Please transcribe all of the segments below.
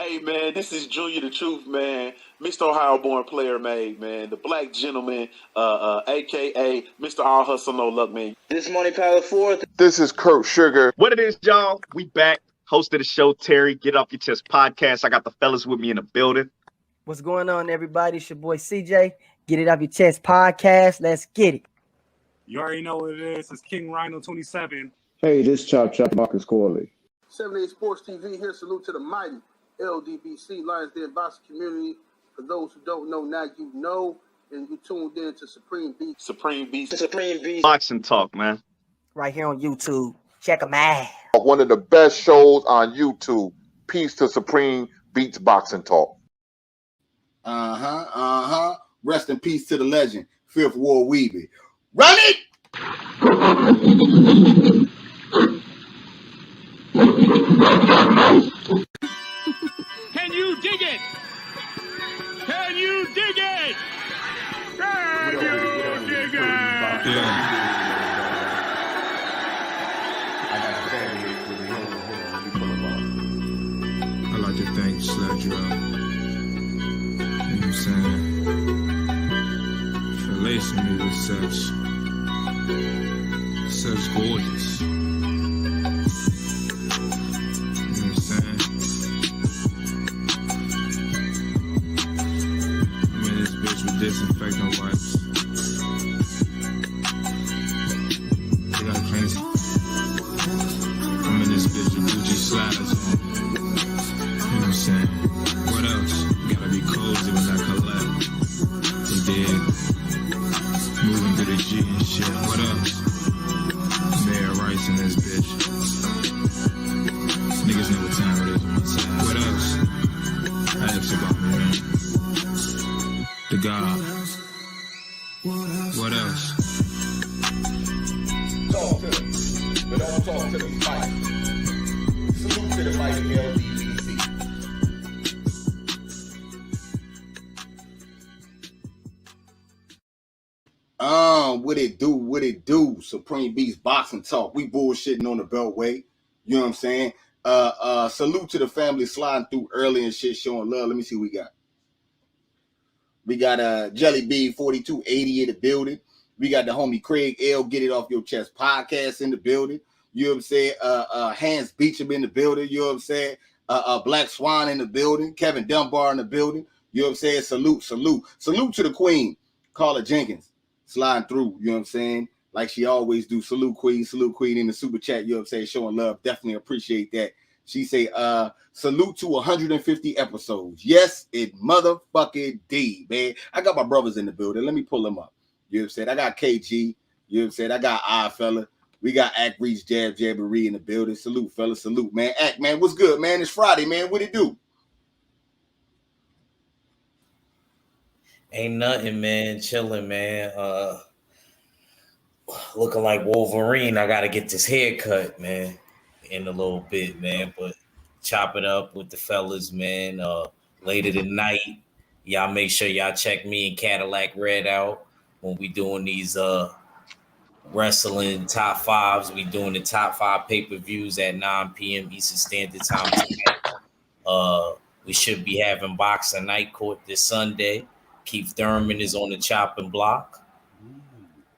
Hey, man, this is Junior the Truth, man. Mr. Ohio born player made, man. The black gentleman, a.k.a. Mr. All Hustle No Luck, man. This Money Power 4th. This is Kurt Sugar. What it is, y'all? We back. Host of the show, Terry. Get Off Your Chest podcast. I got the fellas with me in the building. What's going on, everybody? It's your boy CJ. Get It Off Your Chest podcast. Let's get it. You already know what it is. It's King Rhino 27. Hey, this Chop Marcus Corley. 78 Sports TV here. Salute to the mighty LDBC, Lions Den boxing community. For those who don't know, now you know, and you tuned in to Supreme Beast. Boxing talk, man. Right here on YouTube. Check them out. One of the best shows on YouTube. Peace to Supreme Beats Boxing Talk. Rest in peace to the legend, Fifth Ward Weeby. Run it! Can you dig it? Can you dig it? Can you dig it? I like to thank Sludge Up. You know what I'm saying? For lacing me with such gorgeous. You know what I'm saying? I'm in this bitch with disinfectant wipes. They got crazy. I'm in this bitch with Gucci sliders on. You know what I'm saying? What else? Gotta be cozy when I collect. You dig? Moving through the G and shit. What else? Mayor Rice in this bitch. Niggas know what time it is on my side. What else? Ask about me, man. The God. What else? Talk to them, but don't talk to them fight. Salute to the mighty LDBC. What it do? Supreme Beast Boxing Talk. We bullshitting on the Beltway. You know what I'm saying? Salute to the family sliding through early and shit, showing love. Let me see what we got. We got Jelly Bean 4280 in the building. We got the homie Craig L. Get It Off Your Chest podcast in the building. You know what I'm saying? Hans Beecham in the building. You know what I'm saying? Black Swan in the building. Kevin Dunbar in the building. You know what I'm saying? Salute to the queen, Carla Jenkins, sliding through. You know what I'm saying? Like she always do. Salute queen in the super chat. You know what I'm saying? Showing love. Definitely appreciate that. She say, salute to 150 episodes. Yes, it motherfucking D, man. I got my brothers in the building. Let me pull them up. You know what I'm saying? I got KG. You know what I'm saying? I got Oddfella. We got Ack Reacher, Jabbery in the building. Salute, fella. Salute, man. Ack, man. What's good, man? It's Friday, man. What it do? Ain't nothing, man. Chilling, man. Looking like Wolverine. I gotta get this haircut, man, in a little bit, man. But chop it up with the fellas, man. Later tonight, y'all make sure y'all check me and Cadillac Red out when we doing these wrestling top fives. We doing the top 5 pay-per-views at 9 p.m. Eastern Standard Time tonight. We should be having boxing night court this Sunday. Keith Thurman is on the chopping block.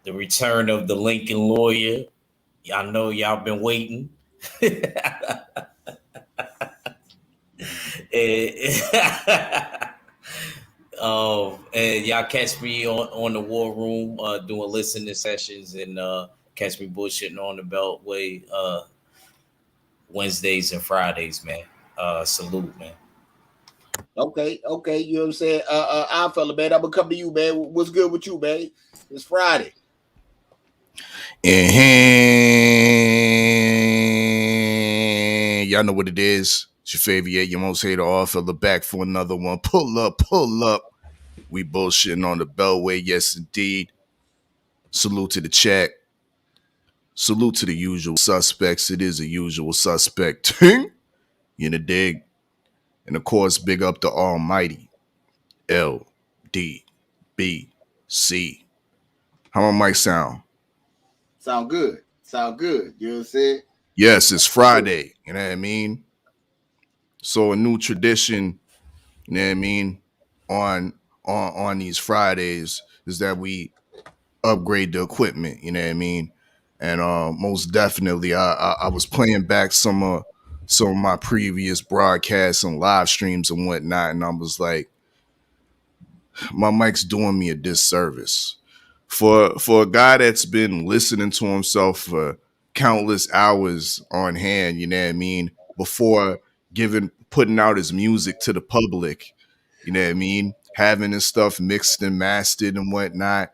The return of the Lincoln lawyer. Y'all know y'all been waiting. And y'all catch me on the War Room doing listening sessions, and catch me bullshitting on the Beltway Wednesdays and Fridays, man. Salute, man. Okay. You know what I'm saying? I fella, man. I'm gonna come to you, man. What's good with you, man? It's Friday. Y'all know what it is. It's your favorite, you won't say the Oddfella back for another one. Pull up. We bullshitting on the Beltway, yes indeed. Salute to the chat. Salute to the usual suspects. It is a usual suspect. You know, dig. And of course, big up the almighty LDBC. How my mic sound? Sound good. You know what I'm saying? Yes, it's Friday. You know what I mean? So a new tradition, you know what I mean, on these Fridays is that we upgrade the equipment, you know what I mean? And most definitely I was playing back some of my previous broadcasts and live streams and whatnot, and I was like, my mic's doing me a disservice. For a guy that's been listening to himself for countless hours on hand, you know what I mean, before putting out his music to the public, you know what I mean, having his stuff mixed and mastered and whatnot,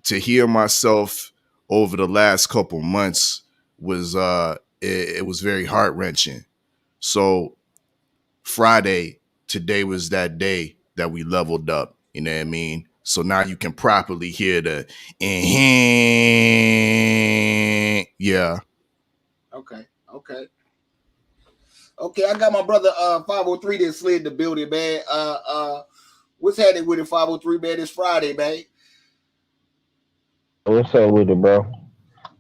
to hear myself over the last couple months was it was very heart-wrenching. So today was that day that we leveled up, you know what I mean? So now you can properly hear the yeah. Okay. I got my brother 503 that slid the building, man. What's happening with it, 503, man? It's Friday, man. What's up with it, bro?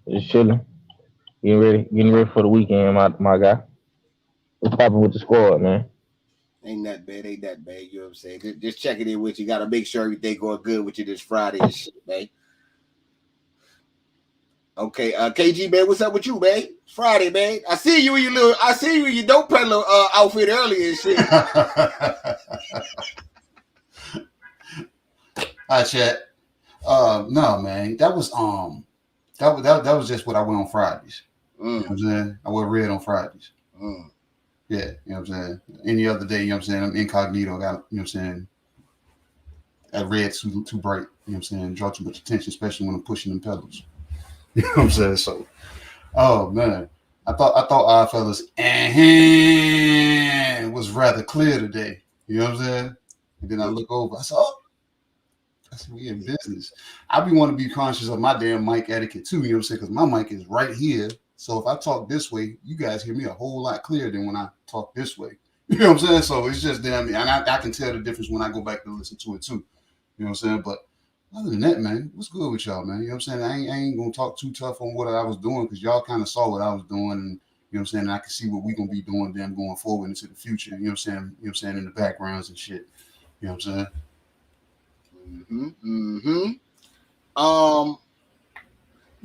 Just chilling. Getting ready for the weekend, my guy. What's popping with the squad, man? Ain't that bad. You know what I'm saying? Just checking in with you. Got to make sure everything going good with you this Friday and shit, man. Okay, KG, man, what's up with you, man? It's Friday, man. I see you in your dope peddler outfit earlier and shit. Hi, chat. No, man, that was just what I wear on Fridays. You know what I'm saying? I wear red on Fridays. Yeah, you know what I'm saying? Any other day, you know what I'm saying? I'm incognito, got, you know what I'm saying? That red's too bright, you know what I'm saying? Draw too much attention, especially when I'm pushing them pedals. You know what I'm saying? So, oh man, I thought Oddfella's was rather clear today. You know what I'm saying? And then I look over, I said, we in business. I want to be conscious of my damn mic etiquette too, you know what I'm saying? Because my mic is right here. So if I talk this way, you guys hear me a whole lot clearer than when I talk this way. You know what I'm saying? So it's just damn, and I can tell the difference when I go back to listen to it too. You know what I'm saying? But other than that, man, what's good with y'all, man? You know what I'm saying? I ain't gonna talk too tough on what I was doing because y'all kind of saw what I was doing, and you know what I'm saying? And I can see what we gonna be doing then going forward into the future. You know what I'm saying? You know what I'm saying? In the backgrounds and shit. You know what I'm saying?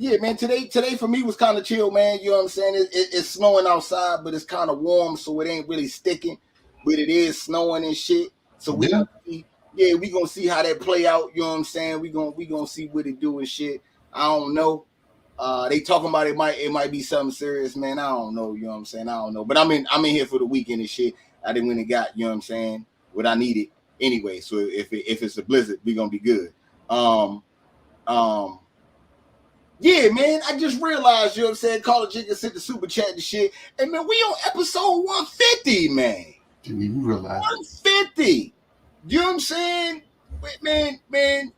Yeah, man. Today for me was kind of chill, man. You know what I'm saying? It's snowing outside, but it's kind of warm, so it ain't really sticking. But it is snowing and shit. So we gonna see how that play out. You know what I'm saying? We gonna see what it do and shit. I don't know. They talking about it might be something serious, man. I don't know. You know what I'm saying? I don't know. But I'm in here for the weekend and shit. I didn't really got, you know what I'm saying, what I needed anyway. So if it's a blizzard, we gonna be good. Yeah, man, I just realized, you know what I'm saying, Caller Jigga sent the super chat and shit. And man, we on episode 150, man. Didn't even realize 150. You know what I'm saying? Man,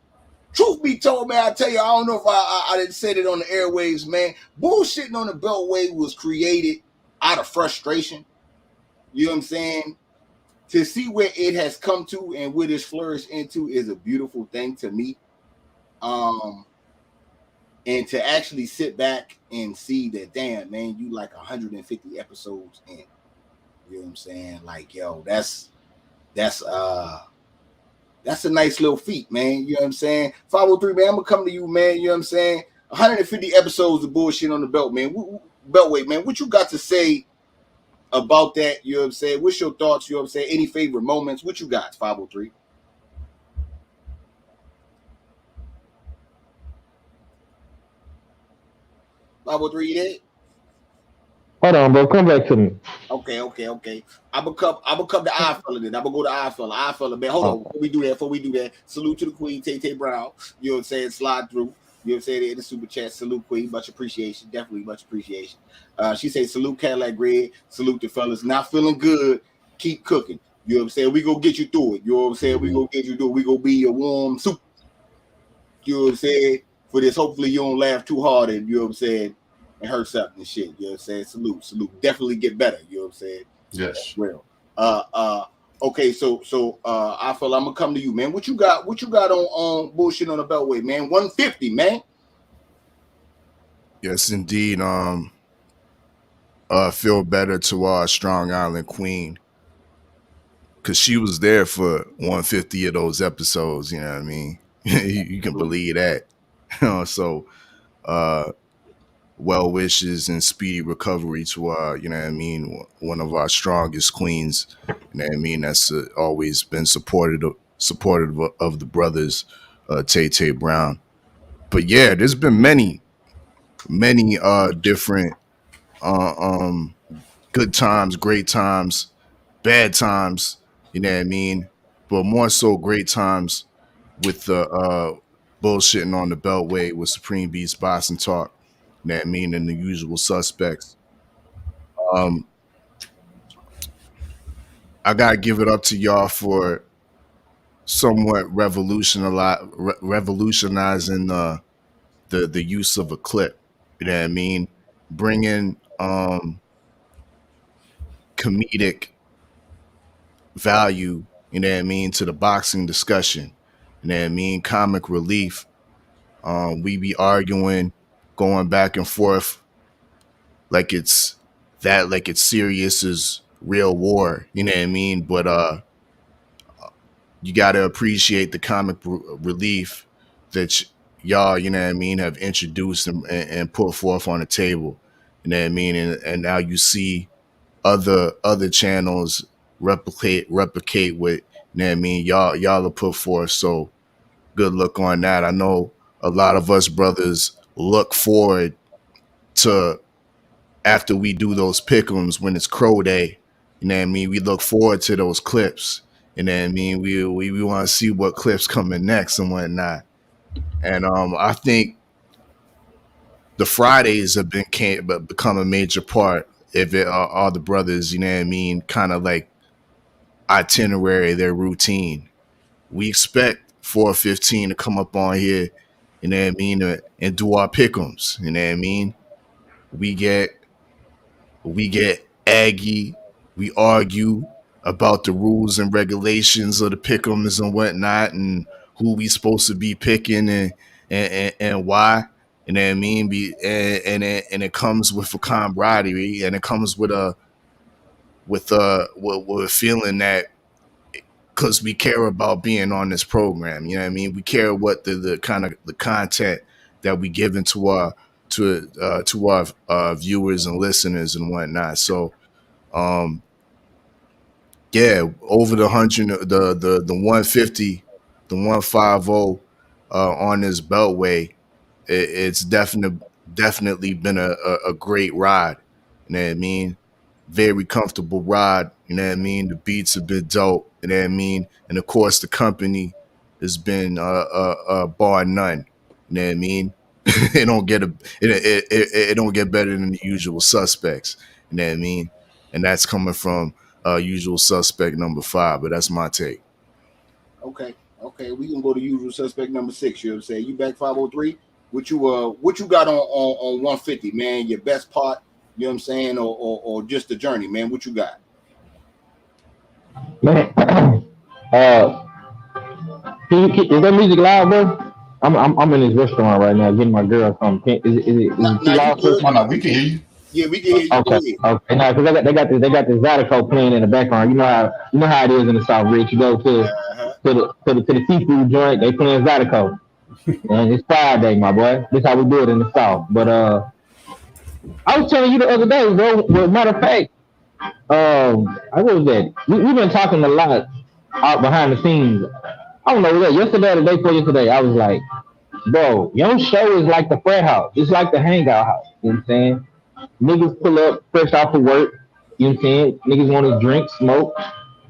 truth be told, man, I tell you, I don't know if I didn't say it on the airwaves, man. Bullshitting on the Beltway was created out of frustration. You know what I'm saying? To see where it has come to and what it's flourished into is a beautiful thing to me. And to actually sit back and see that, damn, man, you like 150 episodes in. You know what I'm saying? Like, yo, that's a nice little feat, man. You know what I'm saying? 503, man, I'm gonna come to you, man. You know what I'm saying? 150 episodes of bullshit on the belt, man. Beltway, man. What you got to say about that? You know what I'm saying? What's your thoughts? You know what I'm saying? Any favorite moments? What you got, 503? You there? Hold on, bro. Come back to me. Okay. I'm gonna come to Oddfella then. I'm gonna go to Oddfella, man. Hold on. Before we do that, salute to the Queen, Tay Brown. You know what I'm saying? Slide through. You know what I'm saying? In the super chat, salute Queen, much appreciation. Definitely much appreciation. She says salute Cadillac Red, salute the fellas. Not feeling good, keep cooking. You know what I'm saying? We gonna get you through it. You know what I'm saying? We gonna get you through it. We gonna be your warm soup. You know what I'm saying? For this, hopefully you don't laugh too hard and you know what I'm saying, and hurt something and shit. You know what I'm saying? Salute. Definitely get better. You know what I'm saying? Yes. Well. Okay, so I feel I'm gonna come to you, man. What you got on bullshit on the Beltway, man? 150, man. Yes, indeed. Feel better to our Strong Island Queen. because she was there for 150 of those episodes. You know what I mean? You can believe that. So, well wishes and speedy recovery to you know what I mean, one of our strongest queens. You know what I mean? That's always been supportive of the brothers, Tay Brown. But yeah, there's been many different good times, great times, bad times, you know what I mean? But more so great times with the bullshitting on the Beltway with Supreme Beats Boxing Talk, you know what I mean, and the usual suspects. I gotta give it up to y'all for somewhat revolutionizing the use of a clip. You know what I mean? Bringing comedic value, you know what I mean, to the boxing discussion. You know what I mean? Comic relief. We be arguing, going back and forth like it's serious as real war. You know what I mean? But you gotta appreciate the comic relief that y'all, you know what I mean, have introduced and put forth on the table. You know what I mean? And now you see other channels replicate what, you know what I mean, y'all have put forth. So good luck on that. I know a lot of us brothers look forward to, after we do those pickums when it's Crow Day, you know what I mean, we look forward to those clips. You know what I mean? We want to see what clips coming next and whatnot. And I think the Fridays have become a major part of it. All the brothers, you know what I mean, kind of like itinerary, their routine. We expect 4:15 to come up on here, you know what I mean, and do our pickums. You know what I mean? We get aggy. We argue about the rules and regulations of the pickums and whatnot, and who we supposed to be picking and why. You know what I mean? And it comes with a camaraderie, and it comes with a feeling that because we care about being on this program. You know what I mean? We care what the kind of the content that we give into our viewers and listeners and whatnot. So yeah, over the 100, the 150, the 150 on this Beltway, it's definitely been a great ride. You know what I mean? Very comfortable ride. You know what I mean? The beats have been dope. You know what I mean? And of course, the company has been bar none. You know what I mean? It don't get better than the usual suspects. You know what I mean? And that's coming from usual suspect number 5. But that's my take. Okay, we can go to usual suspect number 6. You know what I'm saying? You back 503? What you got on 150, man? Your best part, you know what I'm saying, or just the journey, man? What you got? Man, is that music loud, bro? I'm in this restaurant right now getting my girl something. Is it too loud? No, we can hear you. Yeah, we can hear you. Okay. Now, because they got this Zydeco playing in the background. You know how it is in the South, Rich. You go to the seafood joint, they playing Zydeco. And it's Friday, my boy. This how we do it in the South. But I was telling you the other day, bro. Well, matter of fact, I was that we've been talking a lot out behind the scenes. I don't know that yesterday or the day before yesterday. I was like, bro, your show is like the frat house. It's like the hangout house. You know what I'm saying? Niggas pull up fresh off of work. You know what I'm saying? Niggas want to drink, smoke.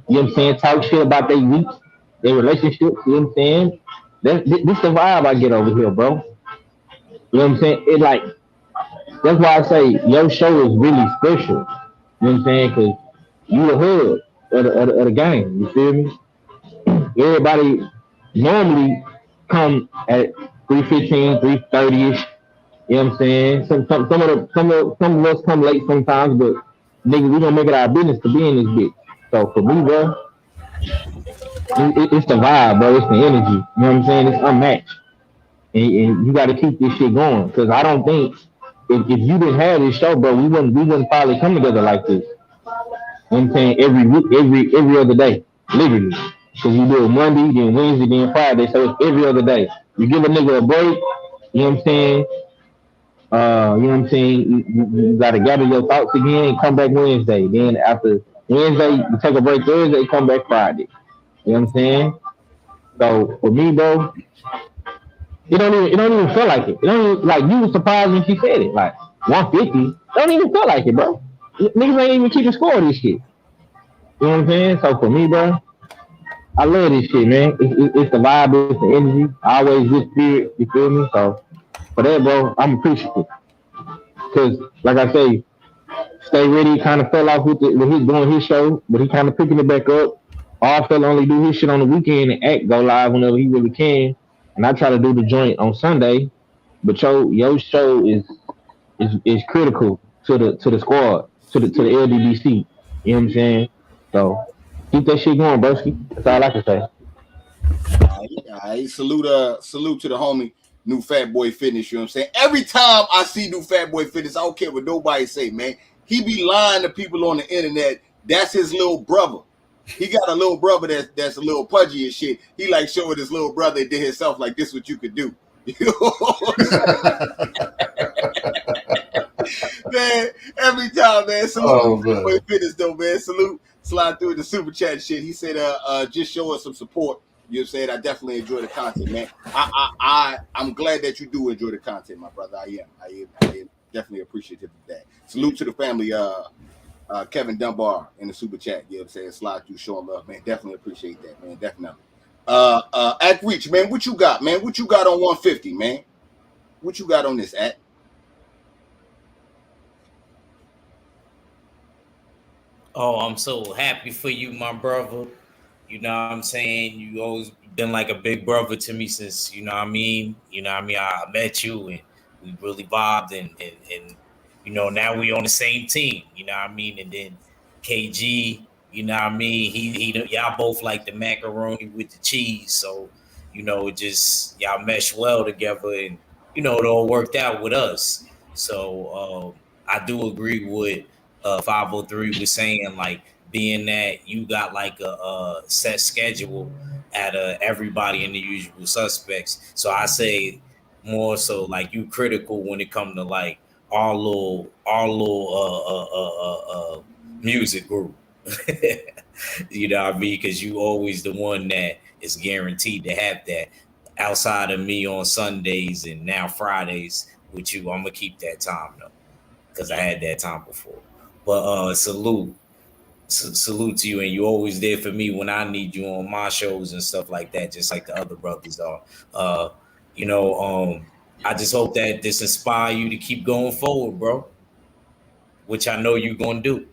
You know what I'm saying? Talk shit about their weeks, their relationships. You know what I'm saying? This the vibe I get over here, bro. You know what I'm saying? It like, that's why I say your show is really special. You know what I'm saying? Because you the hood of the game. You feel me? Everybody normally come at 3:15, 3:30ish. You know what I'm saying? Some of us come late sometimes, but nigga, we gonna make it our business to be in this bitch. So for me, bro, it's the vibe, bro. It's the energy. You know what I'm saying? It's unmatched, and you got to keep this shit going. Because I don't think if you didn't have this show, bro, we wouldn't probably come together like this. You know what I'm saying? Every week, every other day. literally. Because you do it Monday, then Wednesday, then Friday, so it's every other day. You give a nigga a break, you know what I'm saying? You know what I'm saying? You gotta gather your thoughts again and come back Wednesday. Then after Wednesday, you take a break Thursday, come back Friday. You know what I'm saying? So for me, bro, it don't even feel like it. It don't even, like you was surprised when she said it. Like 150, it don't even feel like it, bro. Niggas ain't even keeping score of this shit. You know what I'm saying? So for me, bro, I love this shit, man. It's the vibe, it's the energy. Always good spirit. You feel me? So for that, bro, I'm appreciative. Cause like I say, Stay Ready kind of fell off with his doing his show, but he kind of picking it back up. Oddfella only do his shit on the weekend and Act go live whenever he really can. And I try to do the joint on Sunday. But your show is critical to the squad, to the LDBC. You know what I'm saying? So keep that shit going, broski. That's all I can say. All right. Salute to the homie, New Fat Boy Fitness. You know what I'm saying? Every time I see New Fat Boy Fitness, I don't care what nobody say, man. He be lying to people on the internet. That's his little brother. He got a little brother that's a little pudgy and shit. He like showing his little brother and did himself like this what you could do. Man, every time, man. Salute to Boy Fitness though, man. Salute, slide through the super chat and shit. He said, just show us some support. You know what I'm saying? I definitely enjoy the content, man. I'm glad that you do enjoy the content, my brother. I am definitely appreciative of that. Salute to the family, Kevin Dunbar in the super chat. You know what I'm saying? Slide through, showing love, man. Definitely appreciate that, man. Definitely. Ack Reacher, man. What you got, man? What you got on 150, man? What you got on this, Ack? Oh, I'm so happy for you, my brother. You know what I'm saying? You always been like a big brother to me since, you know what I mean? I met you and we really vibed and you know, now we on the same team, you know what I mean? And then KG, you know what I mean? He y'all both like the macaroni with the cheese. So, you know, it just y'all mesh well together and you know, it all worked out with us. So I do agree with 503 was saying, like, being that you got like a set schedule at everybody in the usual suspects. So I say more so like you critical when it come to like our little music group. You know what I mean? Because you always the one that is guaranteed to have that. Outside of me on Sundays and now Fridays with you, I'm gonna keep that time though, because I had that time before. But salute to you, and you always there for me when I need you on my shows and stuff like that, just like the other brothers are. I just hope that this inspire you to keep going forward, bro, which I know you're gonna do.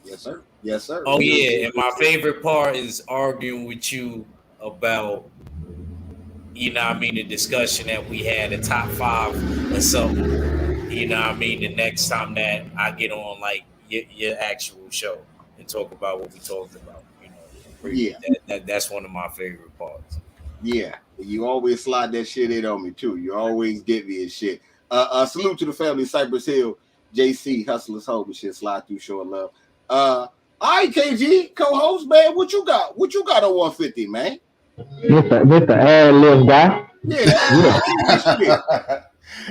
Yes, sir. Yes, sir. Oh yeah, and my favorite part is arguing with you about, you know what I mean, the discussion that we had, the top 5 or something. You know what I mean? The next time that I get on like your actual show and talk about what we talked about, you know. Yeah. That's one of my favorite parts. Yeah. You always slide that shit in on me too. You always get me and shit. Salute to the family, Cypress Hill, JC, Hustlers Hope and shit, slide through, showing love. All right, KG, co-host, man, what you got? What you got on 150, man? With the ad lib guy. Yeah.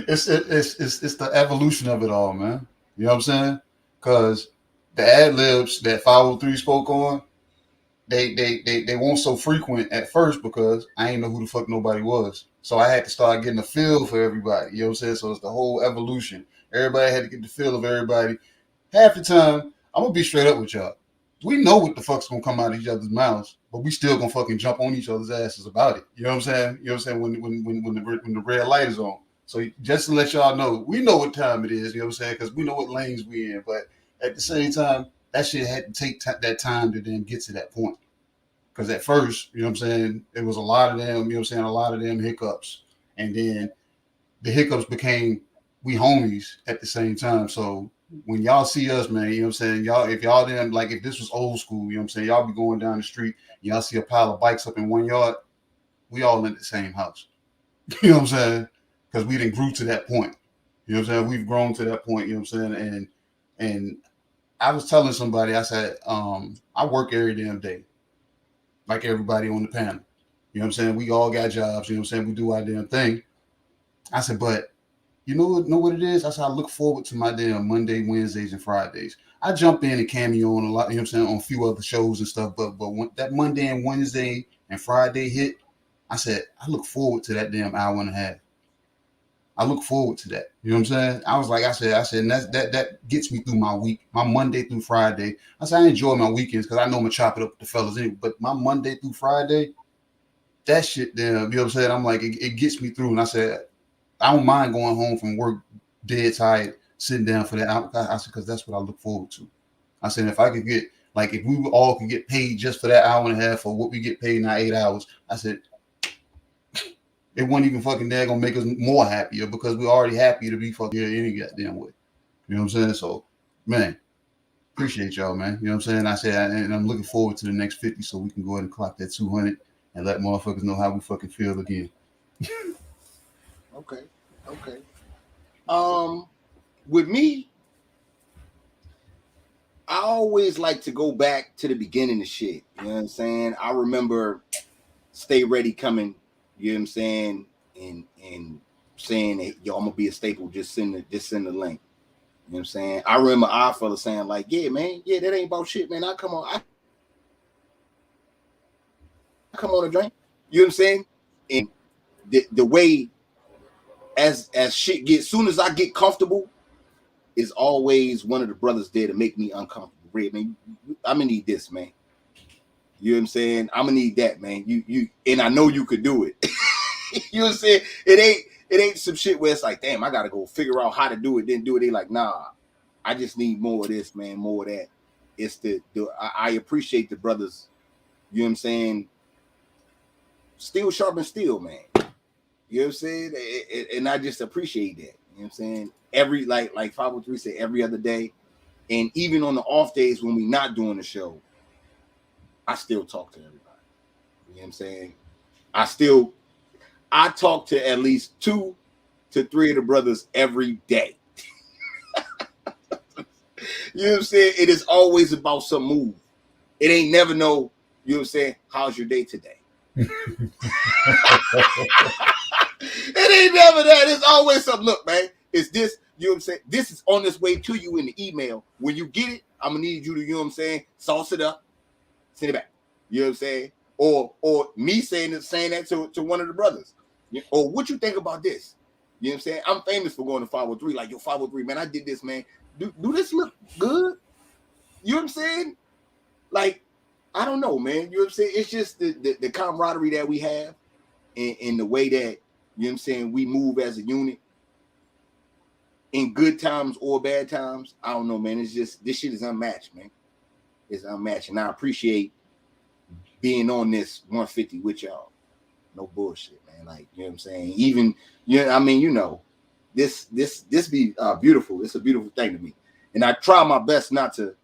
It's the evolution of it all, man. You know what I'm saying? Because the ad libs that 503 spoke on, they weren't so frequent at first because I ain't know who the fuck nobody was. So I had to start getting a feel for everybody. You know what I'm saying? So it's the whole evolution. Everybody had to get the feel of everybody. Half the time, I'm gonna be straight up with y'all. We know what the fuck's gonna come out of each other's mouths, but we still gonna fucking jump on each other's asses about it. You know what I'm saying? You know what I'm saying? When the red light is on. So just to let y'all know, we know what time it is. You know what I'm saying? Because we know what lanes we in. But at the same time, that shit had to take that time to then get to that point. Because at first, you know what I'm saying, it was a lot of them. You know what I'm saying? A lot of them hiccups, and then the hiccups became we homies at the same time. So when y'all see us, man, you know what I'm saying? Y'all, if y'all didn't, like, if this was old school, you know what I'm saying? Y'all be going down the street, y'all see a pile of bikes up in one yard, we all in the same house. You know what I'm saying? Because we didn't grew to that point. You know what I'm saying? We've grown to that point, you know what I'm saying? And I was telling somebody, I said, I work every damn day, like everybody on the panel. You know what I'm saying? We all got jobs. You know what I'm saying? We do our damn thing. I said, but you know what it is? I said, I look forward to my damn Monday, Wednesdays, and Fridays. I jump in and cameo on a lot, you know what I'm saying, on a few other shows and stuff. But when that Monday and Wednesday and Friday hit, I said, I look forward to that damn hour and a half. I look forward to that. You know what I'm saying? I was like, I said, and that gets me through my week, my Monday through Friday. I said, I enjoy my weekends because I know I'm gonna chop it up with the fellas anyway. But my Monday through Friday, that shit, damn, you know what I'm saying? I'm like, it gets me through. And I said, I don't mind going home from work dead tired, sitting down for that. I said, because that's what I look forward to. I said, if I could get, like, if we all could get paid just for that hour and a half for what we get paid in our 8 hours, I said, it wasn't even fucking there gonna make us more happier because we're already happy to be fucking here any goddamn way. You know what I'm saying? So, man, appreciate y'all, man. You know what I'm saying? I said, and I'm looking forward to the next 50 so we can go ahead and clock that 200 and let motherfuckers know how we fucking feel again. Okay. With me, I always like to go back to the beginning of shit. You know what I'm saying? I remember Stay Ready coming, you know what I'm saying, and saying that, yo, I'm gonna be a staple, just send the link. You know what I'm saying? I remember Oddfella saying, like, yeah, man, yeah, that ain't about shit, man. I come on a drink. You know what I'm saying? And the way as shit gets, soon as I get comfortable, is always one of the brothers there to make me uncomfortable. Red, man, I'm gonna need this, man. You know what I'm saying? I'm gonna need that, man. You and I know you could do it. You know what I'm saying? It ain't some shit where it's like, damn, I gotta go figure out how to do it, then do it. They like, nah, I just need more of this, man, more of that. It's I appreciate the brothers, you know what I'm saying? Steel sharpens steel, man. You know what I'm saying? And I just appreciate that. You know what I'm saying? Every like 503 said, every other day. And even on the off days when we're not doing the show, I still talk to everybody. You know what I'm saying? I talk to at least 2 to 3 of the brothers every day. You know what I'm saying? It is always about some move. It ain't never no, you know what I'm saying, how's your day today? It ain't never that. It's always some, look, man, it's this, you know what I'm saying? This is on this way to you in the email. When you get it, I'm gonna need you to, you know what I'm saying, sauce it up, send it back. You know what I'm saying? Or me saying that to one of the brothers. Or what you think about this? You know what I'm saying? I'm famous for going to 503. Like, yo, 503, man, I did this, man. Do this look good? You know what I'm saying? Like, I don't know, man. You know what I'm saying? It's just the camaraderie that we have and the way that, you know what I'm saying, we move as a unit in good times or bad times. I don't know, man. It's just, this shit is unmatched, man. It's unmatched. And I appreciate being on this 150 with y'all. No bullshit, man. Like, you know what I'm saying? Even, you know, I mean, you know, this be beautiful. It's a beautiful thing to me. And I try my best not to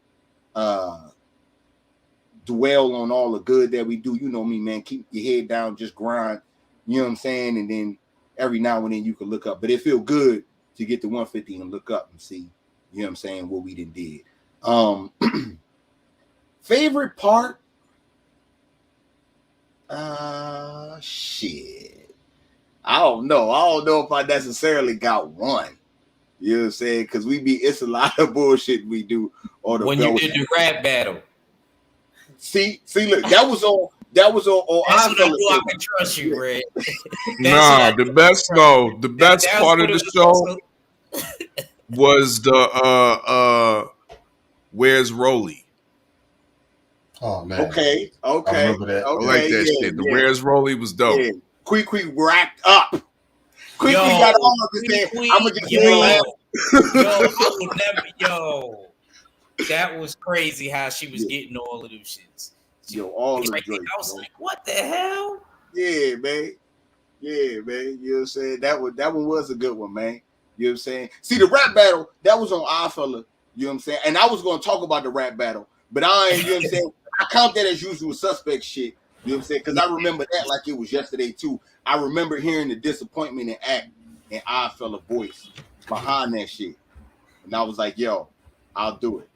dwell on all the good that we do. You know me, man. Keep your head down, just grind. You know what I'm saying? And then every now and then you can look up. But it feel good to get to 150 and look up and see, you know what I'm saying, what we done did. Favorite part? Shit. I don't know if I necessarily got one. You know what I'm saying? Because it's a lot of bullshit we do on the when you did the rap battle. See, look, that was on That's what I knew I could trust you, Red. Nah, the best part of the show was the Where's Rolly? Oh man. Okay. I remember that. I like that shit. The Where's Rolly was dope. Yeah. Quick wrapped up. Quick got all of this. I'm gonna just I would never. That was crazy how she was getting all of them shits. All the I was like, what the hell? Yeah, man. You know what I'm saying? That one was a good one, man. You know what I'm saying? See, the rap battle, that was on Oddfella. You know what I'm saying? And I was going to talk about the rap battle, but I ain't, you know what I'm saying? I count that as usual suspect shit. You know what I'm saying? Because I remember that like it was yesterday, too. I remember hearing the disappointment in Ack and Oddfella voice behind that shit. And I was like, yo, I'll do it.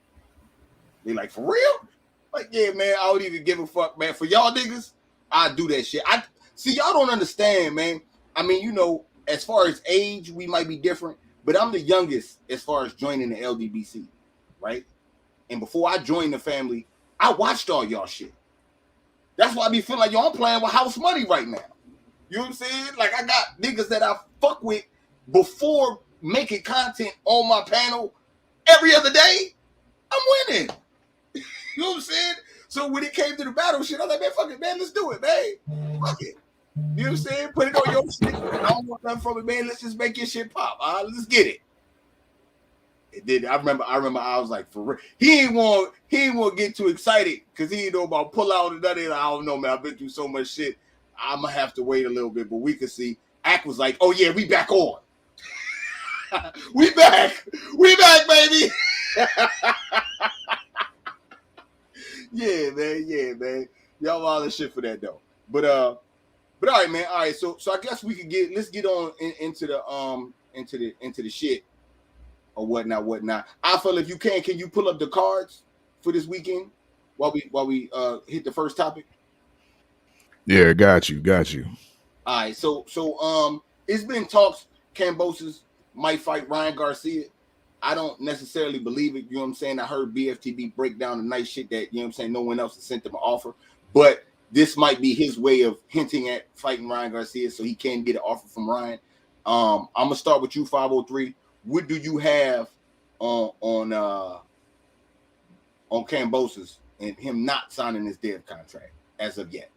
They like, for real? Like, yeah, man, I don't even give a fuck, man. For y'all niggas, I do that shit. I see, y'all don't understand, man. I mean, you know, as far as age, we might be different, but I'm the youngest as far as joining the LDBC, right? And before I joined the family, I watched all y'all shit. That's why I be feeling like, yo, I'm playing with house money right now. You know what I'm saying? Like, I got niggas that I fuck with before making content on my panel every other day. I'm winning. You know what I'm saying? So when it came to the battle shit, I was like, man, fuck it, man, let's do it, man. Fuck it. You know what I'm saying? Put it on your shit. I don't want nothing from it, man. Let's just make your shit pop. Let's get it. It did. I remember I was like, for real. He ain't want to get too excited because he didn't know about pull out and nothing. I don't know, man. I've been through so much shit. I'm gonna have to wait a little bit, but we could see. Ack was like, oh yeah, we back on. We back, baby. Yeah, man. Y'all all this shit for that though. But all right, man. All right, so I guess we could let's get on into the shit or whatnot. Oddfella, if you can you pull up the cards for this weekend while we hit the first topic? Yeah, got you. All right, so it's been talks Kambosos might fight Ryan Garcia. I don't necessarily believe it. You know what I'm saying? I heard BFTB break down the nice shit that, you know what I'm saying, no one else has sent them an offer. But this might be his way of hinting at fighting Ryan Garcia so he can get an offer from Ryan. I'm going to start with you, 503. What do you have on Kambosos and him not signing his dev contract as of yet?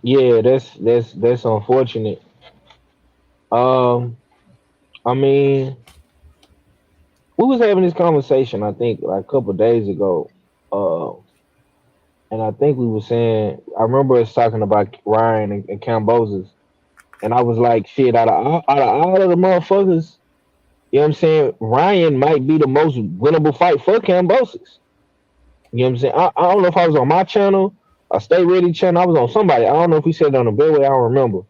Yeah, that's unfortunate. I mean, we was having this conversation, I think, like a couple of days ago. And I think we were saying, I remember us talking about Ryan and Kambosos, and I was like, shit, out of all of the motherfuckers, you know what I'm saying, Ryan might be the most winnable fight for Kambosos. You know what I'm saying? I don't know if I was on my channel, a Stay Ready channel. I was on somebody. I don't know if he said it on the Beltway. I don't remember.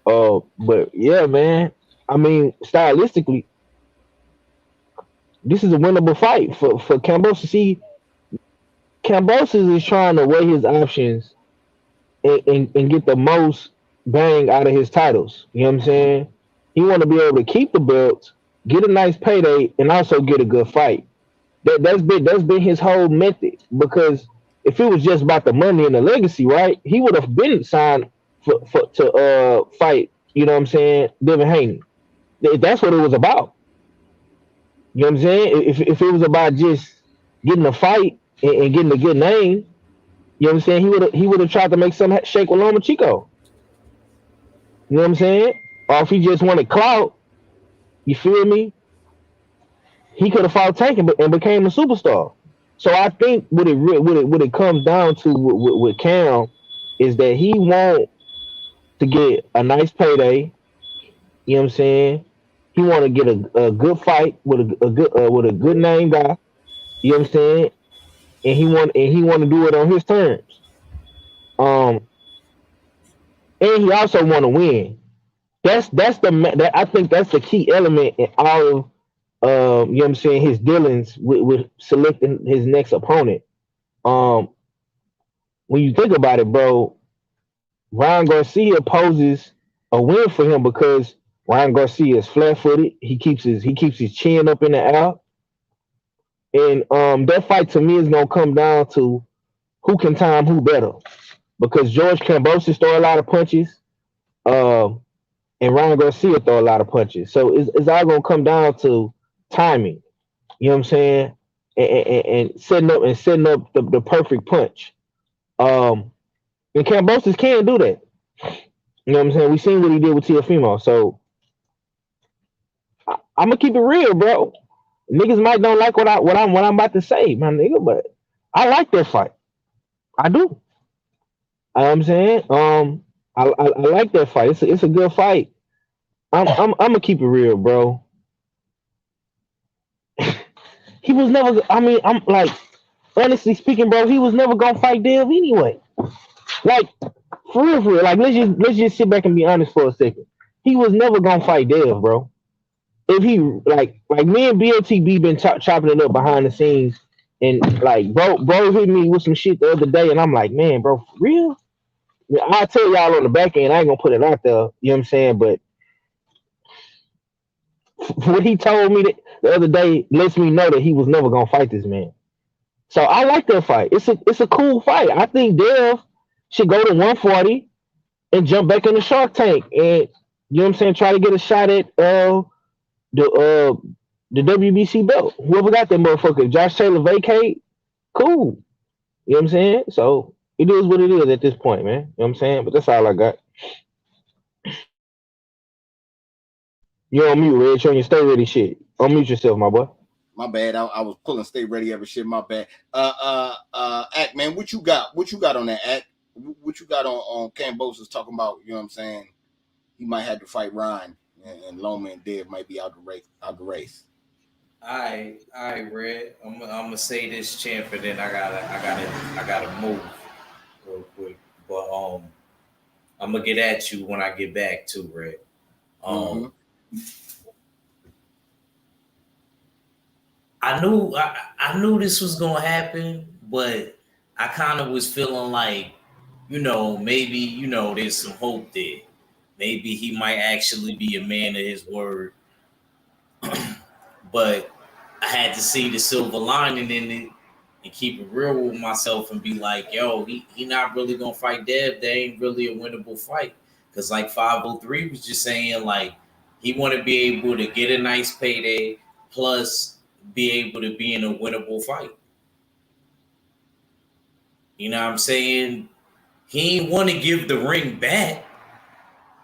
But yeah, man. I mean, stylistically, this is a winnable fight for Kambosos. See, Kambosos is trying to weigh his options and get the most bang out of his titles. You know what I'm saying? He want to be able to keep the belts, get a nice payday, and also get a good fight. That's been his whole method. Because if it was just about the money and the legacy, right, he would have been signed to fight. You know what I'm saying? Devin Haney. That's what it was about. You know what I'm saying? If it was about just getting a fight and getting a good name, you know what I'm saying? He would have tried to make some shake with Loma Chico. You know what I'm saying? Or if he just wanted clout, you feel me? He could have fought Tank and became a superstar. So I think what it comes down to with Cam is that he wants to get a nice payday. You know what I'm saying? He want to get a good fight with a good name guy. You know what I'm saying? And he want to do it on his terms. And he also want to win. I think that's the key element in all of you know what I'm saying, his dealings with selecting his next opponent. When you think about it, bro, Ryan Garcia poses a win for him because Ryan Garcia is flat-footed. He keeps his chin up in the air. And that fight to me is gonna come down to who can time who better. Because George Kambosos throw a lot of punches, and Ryan Garcia throw a lot of punches. So it's all gonna come down to timing. You know what I'm saying? And setting up the perfect punch. And Kambosos can't do that. You know what I'm saying? We seen what he did with Teofimo. So I'm gonna keep it real, bro. Niggas might don't like what I'm about to say, my nigga, but I like that fight. I do. You know what I'm saying? I like that fight. It's a good fight. I'm gonna keep it real, bro. He was never. I mean, I'm like, honestly speaking, bro, he was never gonna fight Dev anyway. Like, for real. Like, let's just sit back and be honest for a second. He was never gonna fight Dev, bro. if he like me and BOTB been chopping it up behind the scenes, and like bro hit me with some shit the other day, and I'm like, man, bro, for real? Yeah, I'll tell y'all on the back end. I ain't gonna put it out there. You know what I'm saying? But what he told me the other day lets me know that he was never gonna fight this man. So I like that fight. It's a cool fight. I think Dev should go to 140 and jump back in the Shark Tank, and you know what I'm saying, try to get a shot at the WBC belt. Whoever got that motherfucker, Josh Taylor vacate, cool. You know what I'm saying? So it is what it is at this point, man. You know what I'm saying? But that's all I got. You're on mute, Red. Showing your stay ready shit. Unmute yourself, my boy. My bad. I was pulling stay ready every shit. My bad. Ack, man, what you got? What you got on that, Ack? What you got on Cambosa's talking about? You know what I'm saying? He might have to fight Ryan, and Loma and Dev might be out the race. All right, Red. I'm gonna say this, champ, and then I gotta move real quick. But I'm gonna get at you when I get back too, Red. I knew this was gonna happen, but I kind of was feeling like, maybe there's some hope there. Maybe he might actually be a man of his word. But I had to see the silver lining in it and keep it real with myself and be like, yo, he not really gonna fight Dev. That ain't really a winnable fight. Cause like 503 was just saying, like, he want to be able to get a nice payday plus be able to be in a winnable fight. You know what I'm saying? He ain't want to give the ring back.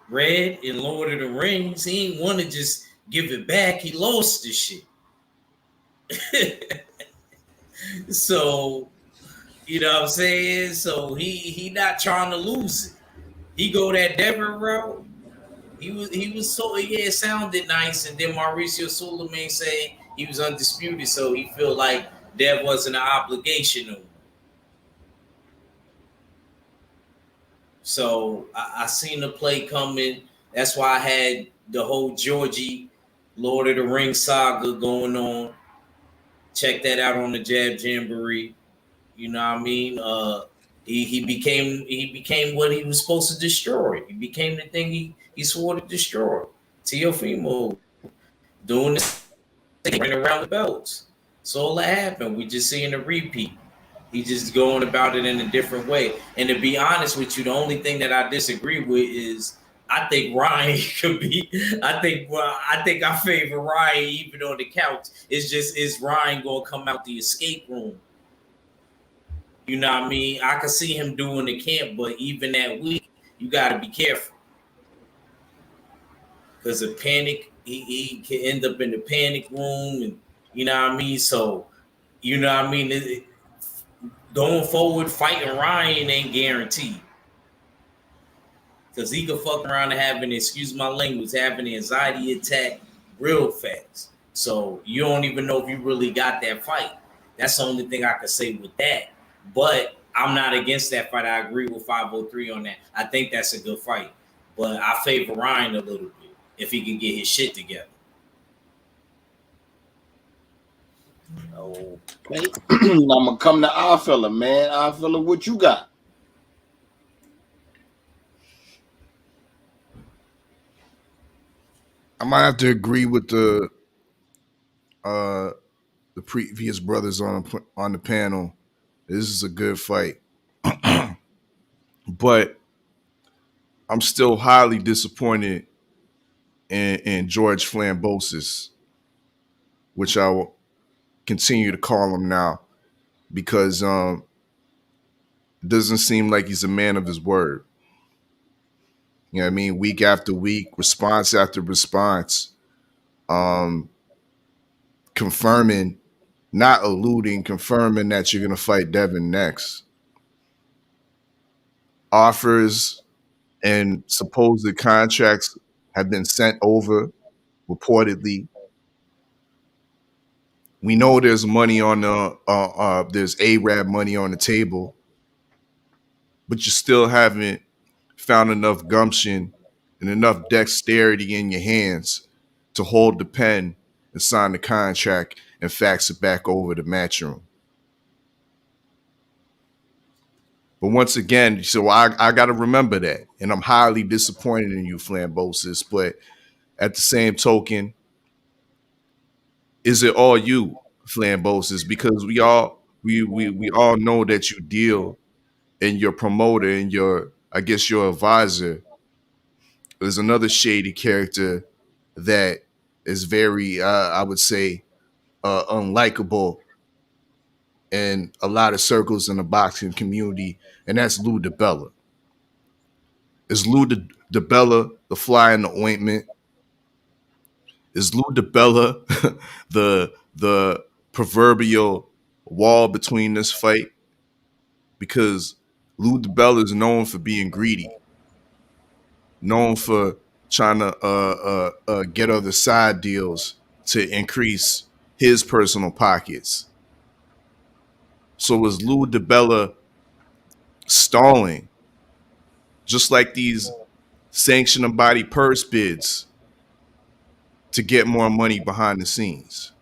Red in Lord of the Rings, he ain't want to just give it back. He lost this shit. So, you know what I'm saying? So he not trying to lose it. He go that Devin route. He was so, yeah, it sounded nice, and then Mauricio Suleiman say he was undisputed, so he feel like there wasn't an obligation on him. So I seen the play coming. That's why I had the whole Georgie Lord of the Rings saga going on. Check that out on the Jab Jamboree. You know what I mean? He became what he was supposed to destroy. He became the thing he swore to destroy. Teofimo doing this thing, running around the belts. So all that happened. We just seeing a repeat. He just going about it in a different way. And to be honest with you, the only thing that I disagree with is I think Ryan could be. I think I favor Ryan even on the couch. It's just, is Ryan gonna come out the escape room? You know what I mean? I could see him doing the camp, but even that week, you got to be careful because of panic. He can end up in the panic room, and you know what I mean. So, you know what I mean. Going forward, fighting Ryan ain't guaranteed. Because he could fuck around and having, excuse my language, having an anxiety attack real fast. So you don't even know if you really got that fight. That's the only thing I could say with that. But I'm not against that fight. I agree with 503 on that. I think that's a good fight. But I favor Ryan a little bit if he can get his shit together. Okay. I'm gonna come to Oddfella, man. Oddfella, what you got? I might have to agree with the previous brothers on the panel. This is a good fight, but I'm still highly disappointed in George Flambosis, which I will continue to call him now, because it doesn't seem like he's a man of his word. You know what I mean? Week after week, response after response, confirming, not alluding, confirming that you're going to fight Devin next. Offers and supposed contracts have been sent over, reportedly. We know there's money on there's Arab money on the table, but you still haven't found enough gumption and enough dexterity in your hands to hold the pen and sign the contract and fax it back over to Matchroom. But once again, so I got to remember that. And I'm highly disappointed in you, Flambosis. But at the same token, is it all you, Flambosis? Because we all know that you deal, and your promoter and your advisor is another shady character that is very, I would say, unlikable in a lot of circles in the boxing community, and that's Lou DiBella. Is Lou DiBella the fly in the ointment? Is Lou DiBella the proverbial wall between this fight? Because Lou DiBella is known for being greedy, known for trying to get other side deals to increase his personal pockets. So is Lou DiBella stalling, just like these sanctioned body purse bids, to get more money behind the scenes?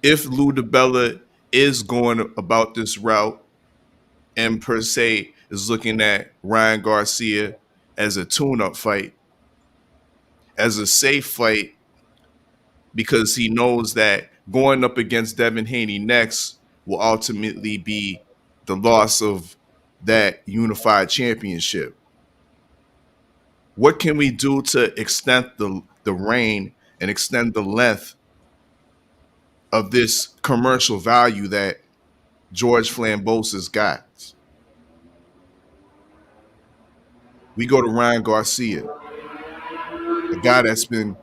If Lou DiBella is going about this route and per se is looking at Ryan Garcia as a tune-up fight, as a safe fight, because he knows that going up against Devin Haney next will ultimately be the loss of that unified championship. What can we do to extend the reign and extend the length of this commercial value that George Flambosis got? We go to Ryan Garcia, a guy that's been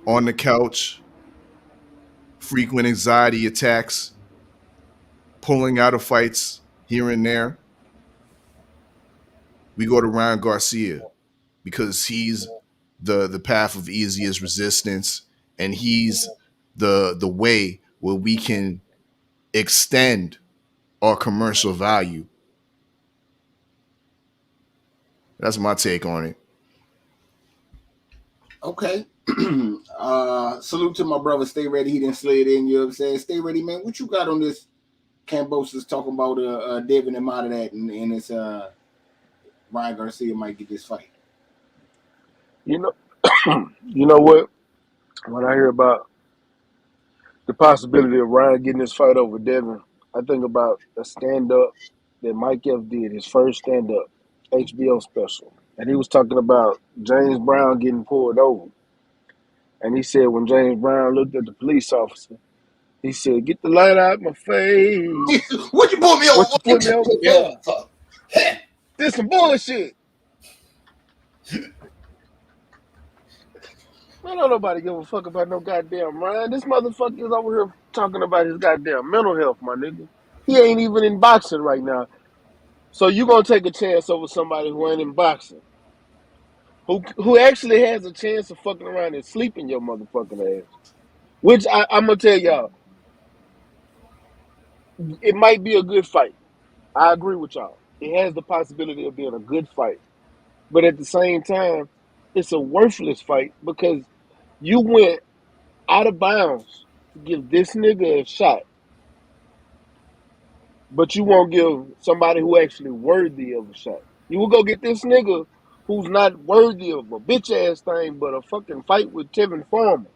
on the couch, frequent anxiety attacks, pulling out of fights here and there. We go to Ryan Garcia because he's the path of easiest resistance, and he's the way where we can extend our commercial value. That's my take on it. Okay. Salute to my brother. Stay ready. He didn't slid in. You know what I'm saying? Stay ready, man. What you got on this? Cambosis talking about Devin him out of that, and it's Ryan Garcia might get this fight. You know what? When I hear about the possibility of Ryan getting this fight over Devin, I think about a stand-up that Mike F. did, his first stand-up, HBO special. And he was talking about James Brown getting pulled over. And he said when James Brown looked at the police officer, he said, "Get the light out of my face." What you put me over? What you put me over for? This some bullshit. Man, don't nobody give a fuck about no goddamn Ryan. This motherfucker is over here talking about his goddamn mental health, my nigga. He ain't even in boxing right now. So you gonna take a chance over somebody who ain't in boxing, who actually has a chance of fucking around and sleeping your motherfucking ass. Which I'm gonna tell y'all, it might be a good fight. I agree with y'all. It has the possibility of being a good fight. But at the same time, it's a worthless fight because you went out of bounds to give this nigga a shot. But you won't give somebody who actually worthy of a shot. You will go get this nigga who's not worthy of a bitch ass thing, but a fucking fight with Tevin Farmer.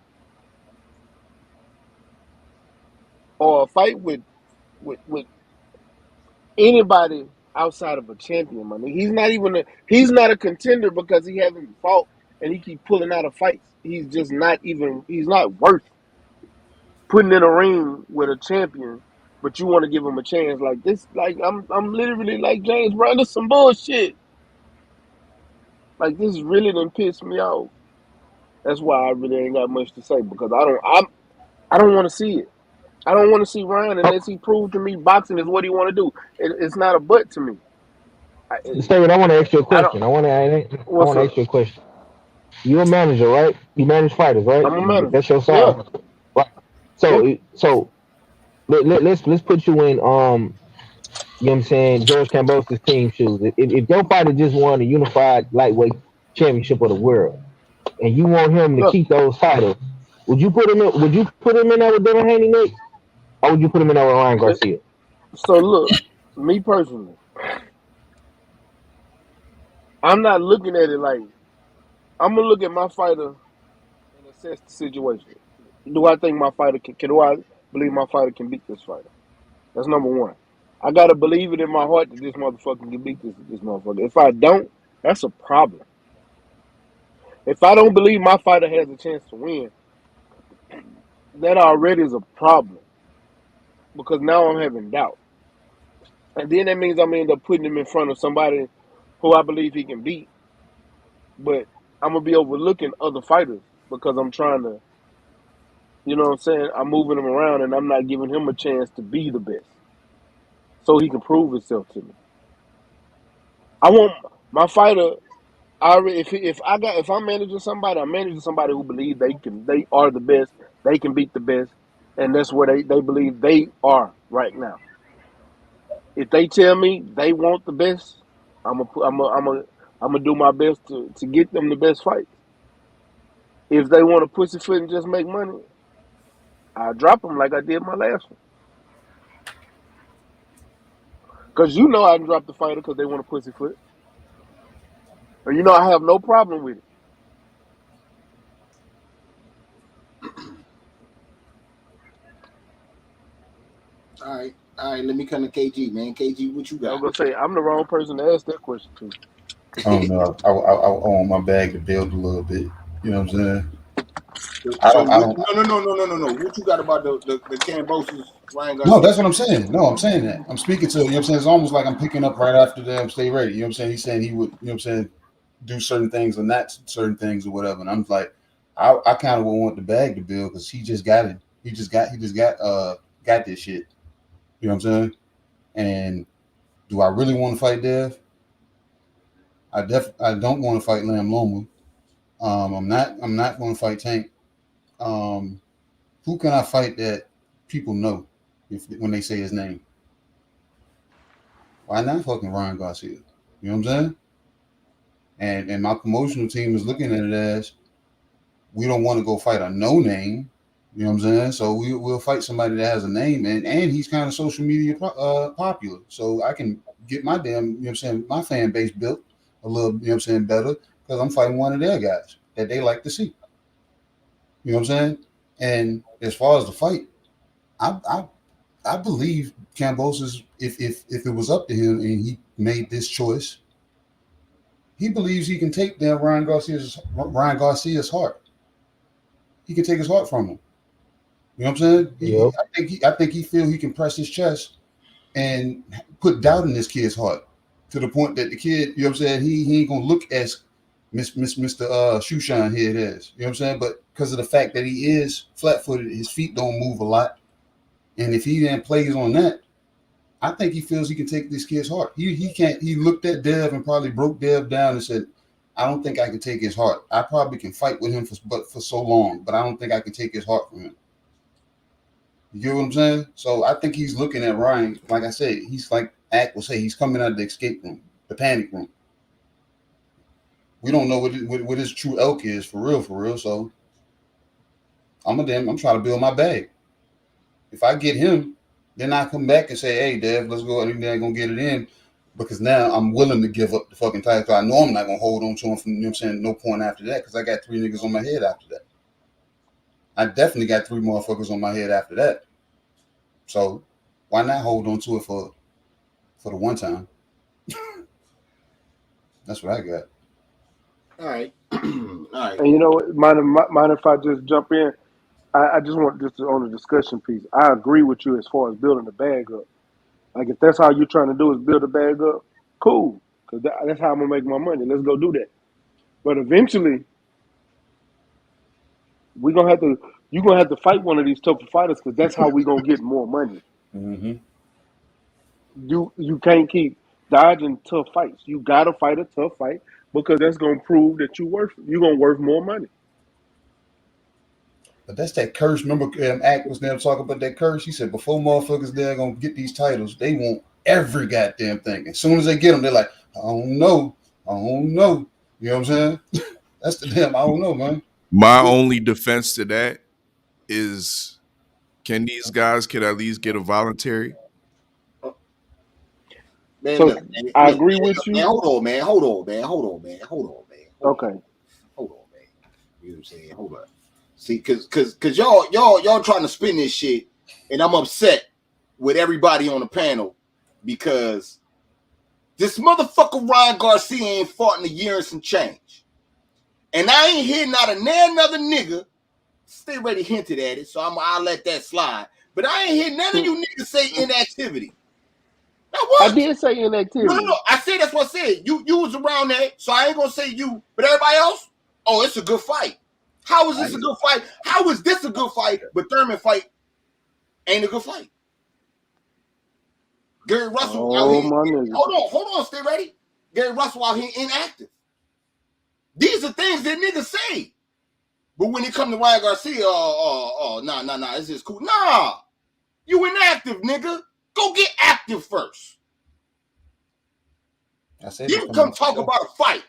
Or a fight with anybody outside of a champion, man. He's not a contender because he hasn't fought and he keep pulling out of fights. He's not worth putting in a ring with a champion, but you want to give him a chance like this. Like I'm literally like James Brown, this some bullshit. Like this really done pissed me off. That's why I really ain't got much to say because I don't want to see it. I don't want to see Ryan unless he proves to me boxing is what he want to do. It's not a butt to me. David, I want to ask you a question. I want to ask you a question. You're a manager, right? You manage fighters, right? I'm a manager. That's your side. Yeah. Right. So let's put you in you know what I'm saying, George Cambosis' team shoes. If your fighter just won a unified lightweight championship of the world, and you want him to Look, keep those titles, would you put him in? Would you put him in there with Devin Haney next, or would you put him in there with Ryan okay. Garcia? So look, me personally, I'm not looking at it like I'm gonna look at my fighter and assess the situation. Do I think my fighter can do I believe my fighter can beat this fighter? That's number one. I gotta believe it in my heart that this motherfucker can beat this motherfucker. If I don't, that's a problem. If I don't believe my fighter has a chance to win, that already is a problem because now I'm having doubt. And then that means I'm gonna end up putting him in front of somebody who I believe he can beat, but I'm gonna be overlooking other fighters because I'm trying to, you know what I'm saying? I'm moving him around and I'm not giving him a chance to be the best so he can prove himself to me. I want my fighter. If I'm managing somebody, I'm managing somebody who believes they are the best, they can beat the best, and that's where they believe they are right now. If they tell me they want the best, I'm gonna do my best to get them the best fight. If they want to pussyfoot and just make money, I drop them like I did my last one. Cause you know I can drop the fighter because they want to pussyfoot, or you know I have no problem with it. All right. All right. Let me come to KG, man. KG, what you I was got? gonna say I'm the wrong person to ask that question to. I don't know. I want my bag to build a little bit. You know what I'm saying? I So don't. I what, don't. no. What you got about the Cambosos, Ryan No, Garcia? that's what I'm saying. No, I'm saying that. I'm speaking to, you know what I'm saying? It's almost like I'm picking up right after them, stay ready. You know what I'm saying? He's saying he would, you know what I'm saying, do certain things or not certain things or whatever. And I'm like, I kind of would want the bag to build because he just got it. Got this shit. You know what I'm saying? And do I really want to fight Dev? I don't want to fight Lamb Loma. I'm not going to fight Tank. Who can I fight that people know when they say his name? Why not fucking Ryan Garcia? You know what I'm saying? And my promotional team is looking at it as we don't want to go fight a no name. You know what I'm saying? So we'll fight somebody that has a name and he's kind of social media popular. So I can get my damn, you know what I'm saying, my fan base built a little, you know what I'm saying, better because I'm fighting one of their guys that they like to see. You know what I'm saying? And as far as the fight, I believe Cambosos, if it was up to him and he made this choice, he believes he can take down Ryan Garcia's heart. He can take his heart from him. You know what I'm saying? Yep. I think he feels he can press his chest and put doubt in this kid's heart to the point that the kid, you know what I'm saying, he ain't gonna look as Mr. Shoeshine here it is. You know what I'm saying? But because of the fact that he is flat-footed, his feet don't move a lot. And if he then plays on that, I think he feels he can take this kid's heart. He looked at Dev and probably broke Dev down and said, I don't think I can take his heart. I probably can fight with him for so long, but I don't think I can take his heart from him. You get what I'm saying? So I think he's looking at Ryan, like I said, he's like Ack will say, he's coming out of the escape room, the panic room. We don't know what his true elk is for real. So I'm trying to build my bag. If I get him, then I come back and say, hey, Dev, let's go. And they're going to get it in because now I'm willing to give up the fucking title. I know I'm not going to hold on to him from, you know what I'm saying, no point after that because I got 3 niggas on my head after that. I definitely got 3 motherfuckers on my head after that. So why not hold on to it for the one time? That's what I got. All right. All right. And you know what? Mind if I just jump in? I just want just on the discussion piece. I agree with you as far as building the bag up. Like if that's how you're trying to do is build the bag up, cool. Because that's how I'm gonna make my money. Let's go do that. But eventually, you're gonna have to fight one of these tougher fighters because that's how we gonna get more money. Mm-hmm. You can't keep dodging tough fights. You gotta fight a tough fight because that's gonna prove that you're gonna worth more money. But that's that curse. Remember, Ack was there talking about that curse. He said before motherfuckers they're gonna get these titles, they want every goddamn thing. As soon as they get them, they're like, I don't know. You know You know what I'm saying? That's the damn. I don't know, man. My only defense to that is, can these guys at least get a voluntary? Man, So look, man, I look, agree man, with look, you. man. Hold on, man. Hold on, man. Hold on, man. Hold on, man. Okay. Hold on, man. You know what I'm saying? Hold on. See, cause y'all trying to spin this shit, and I'm upset with everybody on the panel because this motherfucker Ryan Garcia ain't fought in a year and some change. And I ain't hear not another nigga. Stay ready hinted at it, so I'll let that slide. But I ain't hear none of you niggas say inactivity. Now what? I did say inactivity. No. I said that's what I said. You was around there, so I ain't gonna say you. But everybody else, oh, it's a good fight. How is this a good fight? How is this a good fight? But Thurman fight ain't a good fight. Gary Russell out here. Hold on, stay ready. Gary Russell out here inactive. These are things that niggas say. But when it come to Ryan Garcia, nah, this is cool. Nah, you inactive, nigga. Go get active first. You come talk about a fight.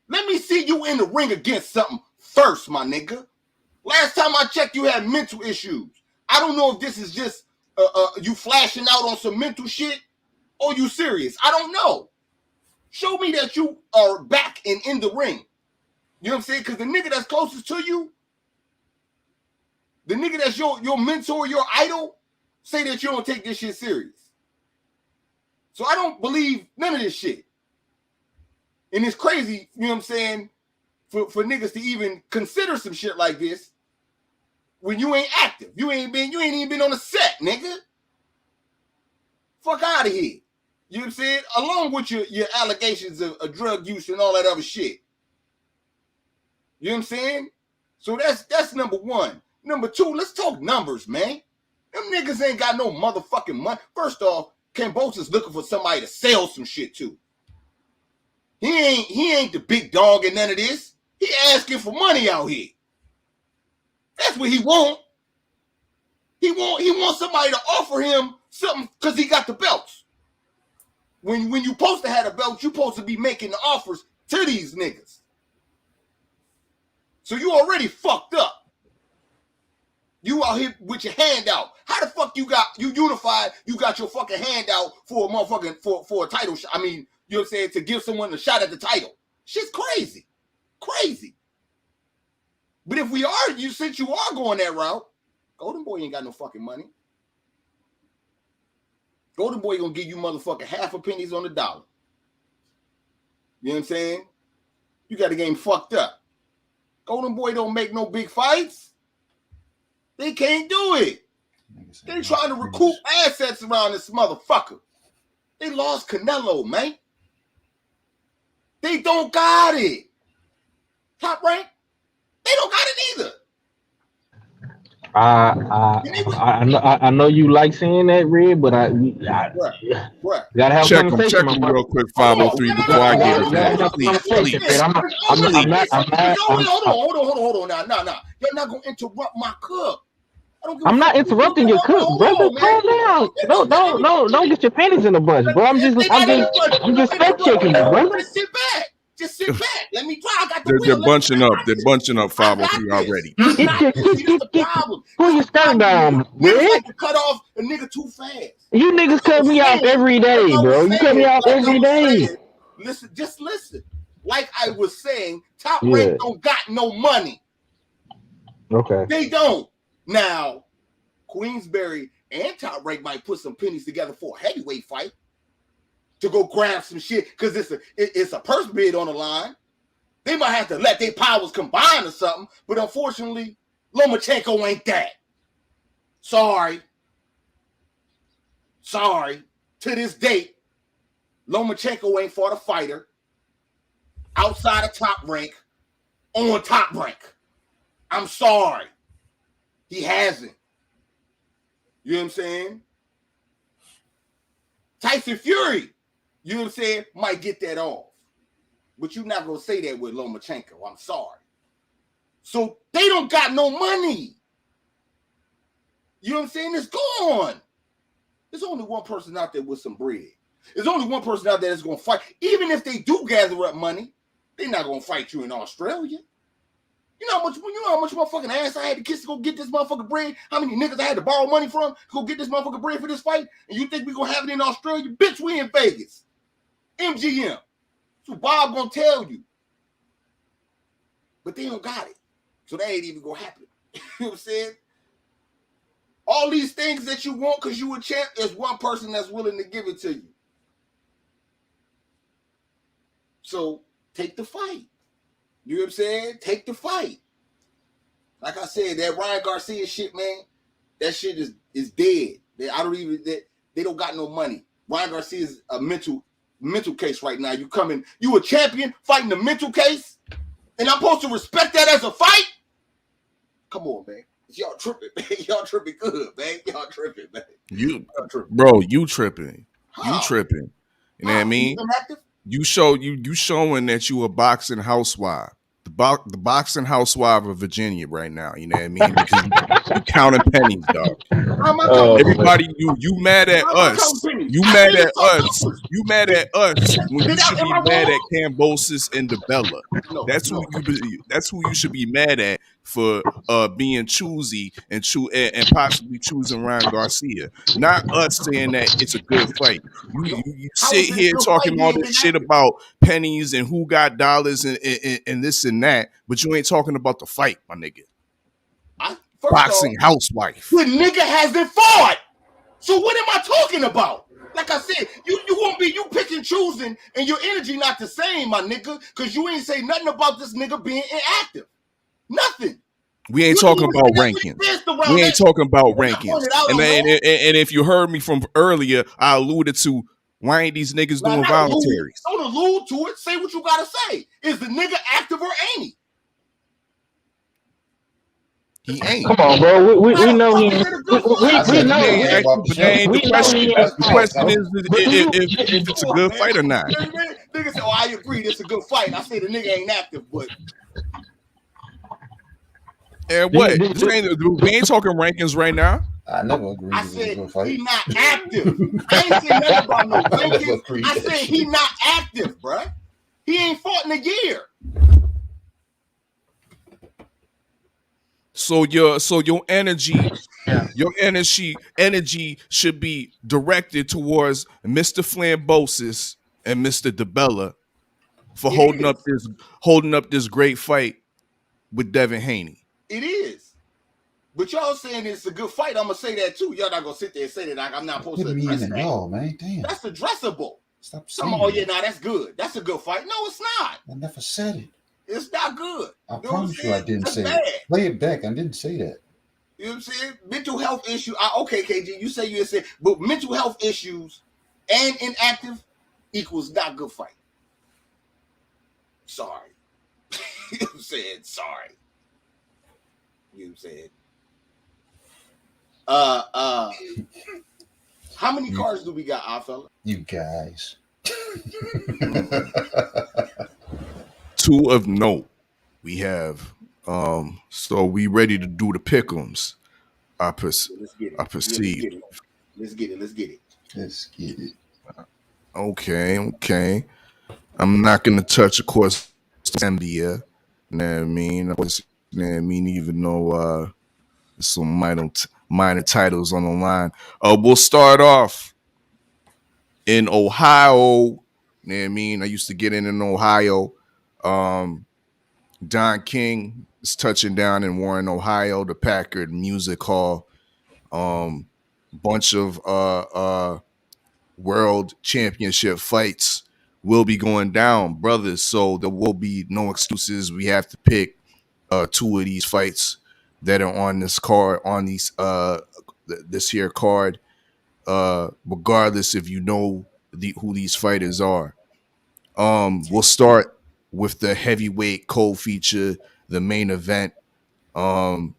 Let me see you in the ring against something first, my nigga. Last time I checked, you had mental issues. I don't know if this is just you flashing out on some mental shit or you serious. I don't know. Show me that you are back and in the ring. You know what I'm saying? Because the nigga that's closest to you, the nigga that's your mentor, your idol, say that you don't take this shit serious. So I don't believe none of this shit. And it's crazy, you know what I'm saying, for niggas to even consider some shit like this when you ain't active. You ain't even been on the set, nigga. Fuck out of here. You know what I'm saying? Along with your allegations of drug use and all that other shit. You know what I'm saying? So that's number one. Number two, let's talk numbers, man. Them niggas ain't got no motherfucking money. First off, Cambosa's looking for somebody to sell some shit to. He ain't the big dog in none of this. He asking for money out here. That's what he want. He want somebody to offer him something because he got the belts. When you supposed to have a belt, you supposed to be making the offers to these niggas. So you already fucked up. You out here with your hand out. How the fuck you unified, you got your fucking hand out for a motherfucking, for a title shot. I mean, you know what I'm saying, to give someone a shot at the title. Shit's crazy. Crazy. But if we are, since you are going that route, Golden Boy ain't got no fucking money. Golden Boy gonna give you motherfucking half a pennies on the dollar. You know what I'm saying? You got the game fucked up. Golden Boy don't make no big fights. They can't do it. They trying to recoup assets around this motherfucker. They lost Canelo, man. They don't got it. Top Rank, they don't got it either. I know you like seeing that, Red, but I gotta have a conversation. Check him real quick, 503, before I get it back. Please. Hold on. Nah. You're not gonna interrupt my cook. I'm not interrupting your cook, brother. Calm down. Don't get your panties in a bunch, bro. I'm just fact checking you, bro. Just sit back. Let me try. I got the They're bunching up. They're bunching up 503 already. Pull your skirt down, Red. Like to cut off a nigga too fast. You niggas cut me off every day, bro. You cut me off every day. Just listen. Like I was saying, Top Rank don't got no money. Okay. They don't. Now, Queensberry and Top Rank might put some pennies together for a heavyweight fight to go grab some shit because it's a purse bid on the line. They might have to let their powers combine or something, but unfortunately, Lomachenko ain't that. Sorry. To this date, Lomachenko ain't fought a fighter outside of Top Rank on Top Rank. I'm sorry. He hasn't. You know what I'm saying? Tyson Fury, you know what I'm saying, might get that off. But you're not going to say that with Lomachenko. I'm sorry. So they don't got no money. You know what I'm saying? It's gone. There's only one person out there with some bread. There's only one person out there that's going to fight. Even if they do gather up money, They're not gonna fight you in Australia. You know how much motherfucking ass I had to kiss to go get this motherfucking bread? How many niggas I had to borrow money from to go get this motherfucking bread for this fight? And you think we gonna have it in Australia? Bitch, we in Vegas. MGM. That's what Bob gonna tell you. But they don't got it. So that ain't even gonna happen. You know what I'm saying? All these things that you want because you a champ, is one person that's willing to give it to you. So take the fight. You know what I'm saying? Take the fight. Like I said, that Ryan Garcia shit, man, that shit is dead. They don't got no money. Ryan Garcia is a mental case right now. You a champion fighting a mental case, and I'm supposed to respect that as a fight? Come on, man. Y'all tripping, man. Y'all tripping good, man. Y'all tripping, man. You tripping. You tripping. You know what I mean? You showing that you a boxing housewife. The boxing housewife of Virginia right now, you know what I mean? Because you counting pennies, dog. Everybody, you mad at us. You mad at us. You mad at us when you should be mad at Cambosis and DeBella. That's who you should be mad at for being choosy and possibly choosing Ryan Garcia. Not us saying that it's a good fight. You sit here talking all this shit about pennies and who got dollars and this and that, but you ain't talking about the fight, my nigga. Boxing housewife. The nigga hasn't fought. So what am I talking about? Like I said, you won't be you picking choosing and your energy not the same, my nigga, because you ain't say nothing about this nigga being inactive. Nothing. We ain't talking about rankings. We ain't talking about rankings. And if you heard me from earlier, I alluded to why ain't these niggas doing voluntaries? Don't allude to it. Say what you gotta say. Is the nigga active or ain't he? He ain't. Come on, bro. We know he ain't. We know he ain't. The question is if it's a good fight or not. Nigga said, I agree, it's a good fight. I say the nigga ain't active, but. And what? We ain't talking rankings right now. I never agreed. I said he not active. I ain't saying nothing about no rankings. I said he not active, bruh. He ain't fought in a year. So your energy should be directed towards Mr. Flambosis and Mr. DeBella for holding up this great fight with Devin Haney. It is. But y'all saying it's a good fight. I'm gonna say that too. Y'all not gonna sit there and say that I'm not supposed to address that. No, man. Damn. That's addressable. Stop saying that's good. That's a good fight. No, it's not. I never said it. It's not good. I promise you I didn't say it. Play it back. I didn't say that. You know what I'm saying? Mental health issue. Okay, KG, you say you said, but mental health issues and inactive equals not good fight. Sorry. You know what I'm saying? Sorry. You know what I'm saying? How many cars do we got, Oddfella? You guys. 2 of note. We have so we ready to do the pickums. I perceive. Let's get it. Okay. I'm not gonna touch, of course, Zambia. You know what I mean? Even though some minor titles on the line. We'll start off in Ohio. You know what I mean? I used to get in Ohio. Don King is touching down in Warren, Ohio, the Packard Music Hall. Bunch of world championship fights will be going down, brothers. So there will be no excuses. We have to pick 2 of these fights that are on this card, on these this here card, regardless if you know who these fighters are. We'll start with the heavyweight co-feature, the main event for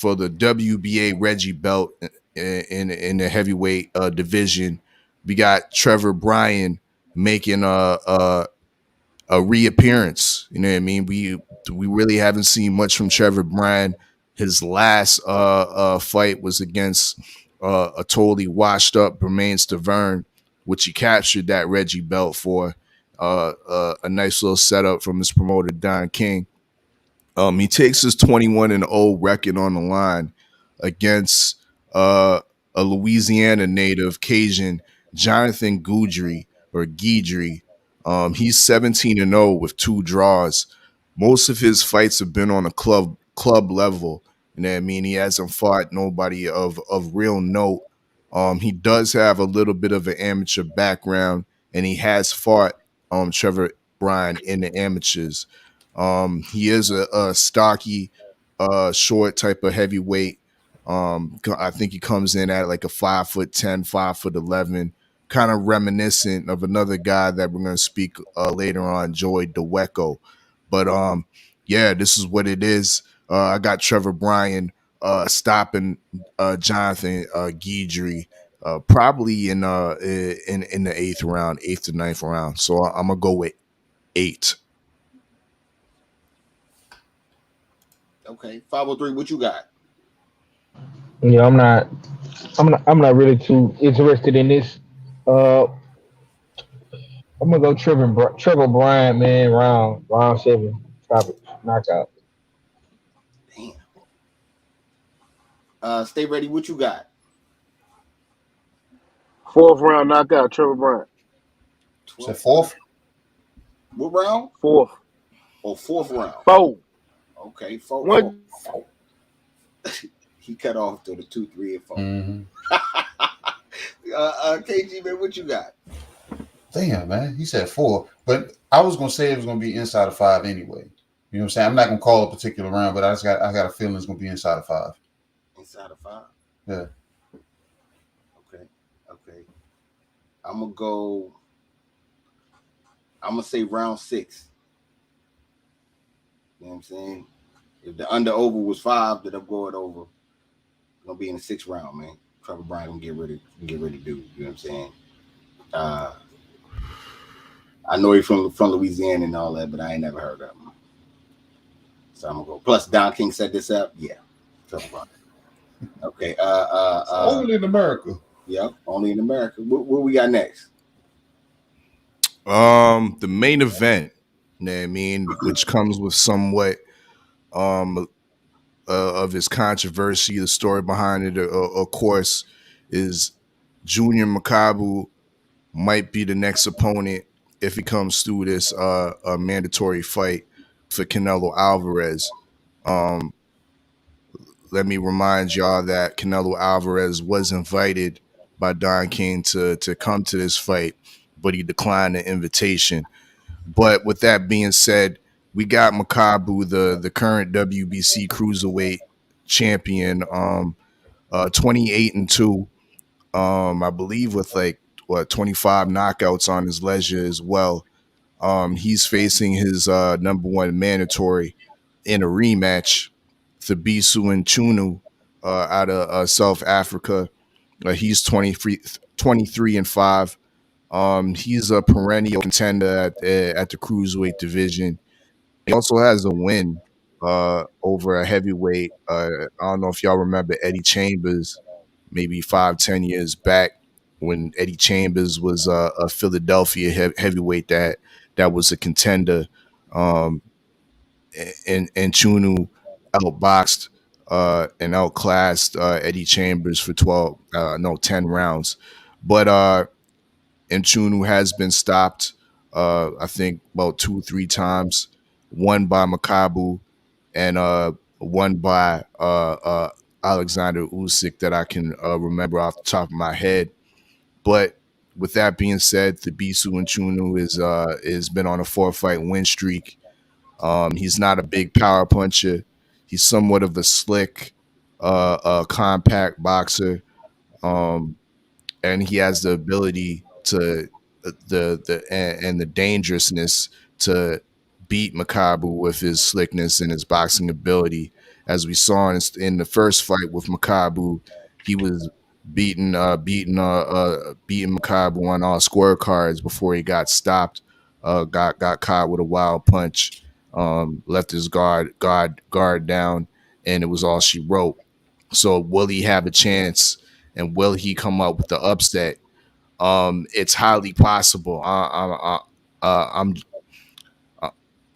the WBA Reggie belt in the heavyweight division. We got Trevor Bryan making a reappearance. You know what I mean? We really haven't seen much from Trevor Bryan. His last fight was against a totally washed up Bermain Stavern, which he captured that Reggie belt for. a nice little setup from his promoter Don King. He takes his 21-0 record on the line against a Louisiana native Cajun, Jonathan Guidry or Guidry. He's 17-0 with 2 draws. Most of his fights have been on a club level. You know what I mean? He hasn't fought nobody of real note. He does have a little bit of an amateur background, and he has fought Trevor Bryan in the amateurs. He is a stocky, short type of heavyweight. I think he comes in at like a 5'10", 5'11", kind of reminiscent of another guy that we're going to speak later on, Joey DeWeco. But yeah, this is what it is. I got Trevor Bryan stopping Jonathan Guidry probably in the 8th round, 8th to 9th round. So I'm gonna go with 8. Okay, 503. What you got? Yeah, I'm not really too interested in this. I'm gonna go Trevor Bryant, man, round 7. Stop it. Knockout. Stay ready. What you got? 4th round knockout, Trevor Bryant. So 4th? What round? 4th. Oh, 4th round. 4. Okay, 4. What? 4. He cut off to the 2, 3, and 4. Mm-hmm. KG, man, what you got? Damn, man. He said 4. But I was gonna say it was gonna be inside of 5 anyway. You know what I'm saying? I'm not gonna call a particular round, but I got a feeling it's gonna be inside of 5. Inside of 5? Yeah. Okay. I'm gonna say round 6. You know what I'm saying? If the under over was 5, then I'm going over. Gonna be in the 6th round, man. Trevor Bryan gonna get ready to do. You know what I'm saying? I know he's from Louisiana and all that, but I ain't never heard of him. So I'm gonna go. Plus, Don King set this up. Yeah, Trevor Bryan. Okay. Only in America. Yep, only in America. What we got next? The main event, you know what I mean, which comes with somewhat of his controversy. The story behind it, of course, is Junior Makabu might be the next opponent if he comes through this a mandatory fight for Canelo Alvarez. Let me remind y'all that Canelo Alvarez was invited by Don King to come to this fight, but he declined the invitation. But with that being said, we got Makabu, the current WBC cruiserweight champion, 28-2. I believe with 25 knockouts on his leisure as well. He's facing his number 1 mandatory in a rematch, Thabiso Nchunu, out of South Africa. He's 23-5. He's a perennial contender at the cruiserweight division. He also has a win over a heavyweight. I don't know if y'all remember Eddie Chambers, maybe 5-10 years back when Eddie Chambers was a Philadelphia heavyweight that was a contender. And Chunu outboxed and outclassed Eddie Chambers for 10 rounds. But Nchunu has been stopped, I think, about 2-3 times. One by Makabu and one by Alexander Usyk that I can remember off the top of my head. But with that being said, Thabiso Nchunu is been on a 4-fight win streak. He's not a big power puncher. He's somewhat of a slick, compact boxer, and he has the ability to the dangerousness to beat Makabu with his slickness and his boxing ability. As we saw in the first fight with Makabu, he was beating Makabu on all scorecards before he got stopped. Got caught with a wild punch. Left his guard down, and it was all she wrote. So will he have a chance, and will he come up with the upset? It's highly possible. I'm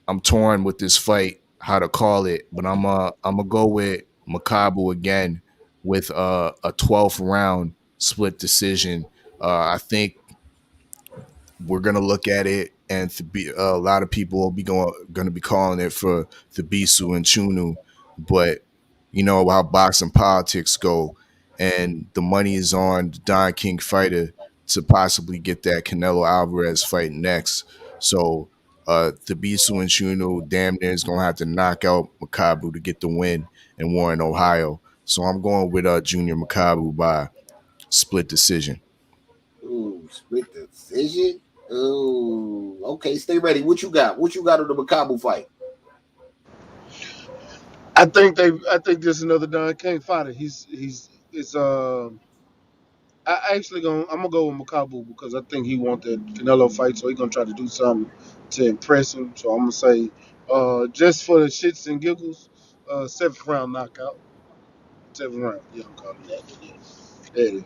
I'm torn with this fight, how to call it, but I'm gonna go with Makabu again with a 12th round split decision. I think we're gonna look at it, and a lot of people will be gonna be calling it for Thabisu and Chunu, but you know how boxing politics go, and the money is on the Don King fighter to possibly get that Canelo Alvarez fight next. So Thabisu and Chunu damn near is gonna have to knock out Makabu to get the win in Warren, Ohio. So I'm going with Junior Makabu by split decision. Ooh, split decision. Ooh, okay. Stay ready. What you got? What you got of the Makabu fight? I think this is another Don King fighter. I'm gonna go with Makabu because I think he want that Canelo fight, so he's gonna try to do something to impress him. So I'm gonna say, just for the shits and giggles, 7th round knockout. 7th round. Yeah, I'm calling that. Yeah. There it is.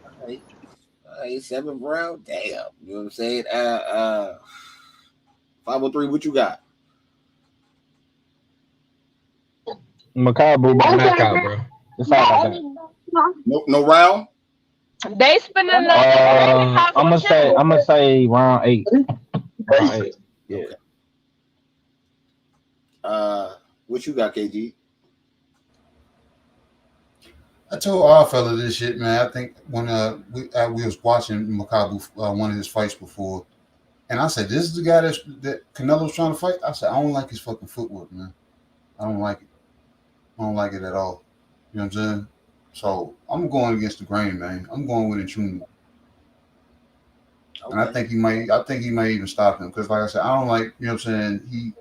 All right, 7th round. Damn. You know what I'm saying? 503. What you got? Makabu by knockout, bro. That's all I got. No round. They spending I'm gonna say round 8. Round 8. Yeah. Okay. What you got, KG? I told Oddfella this shit, man. I think when we was watching Makabu one of his fights before, and I said, "This is the guy that Canelo's trying to fight." I said, "I don't like his fucking footwork, man. I don't like it. I don't like it at all." You know what I'm saying? So I'm going against the grain, man. I'm going with Nchunu. Okay. And I think he might even stop him because, like I said, I don't like. You know what I'm saying? He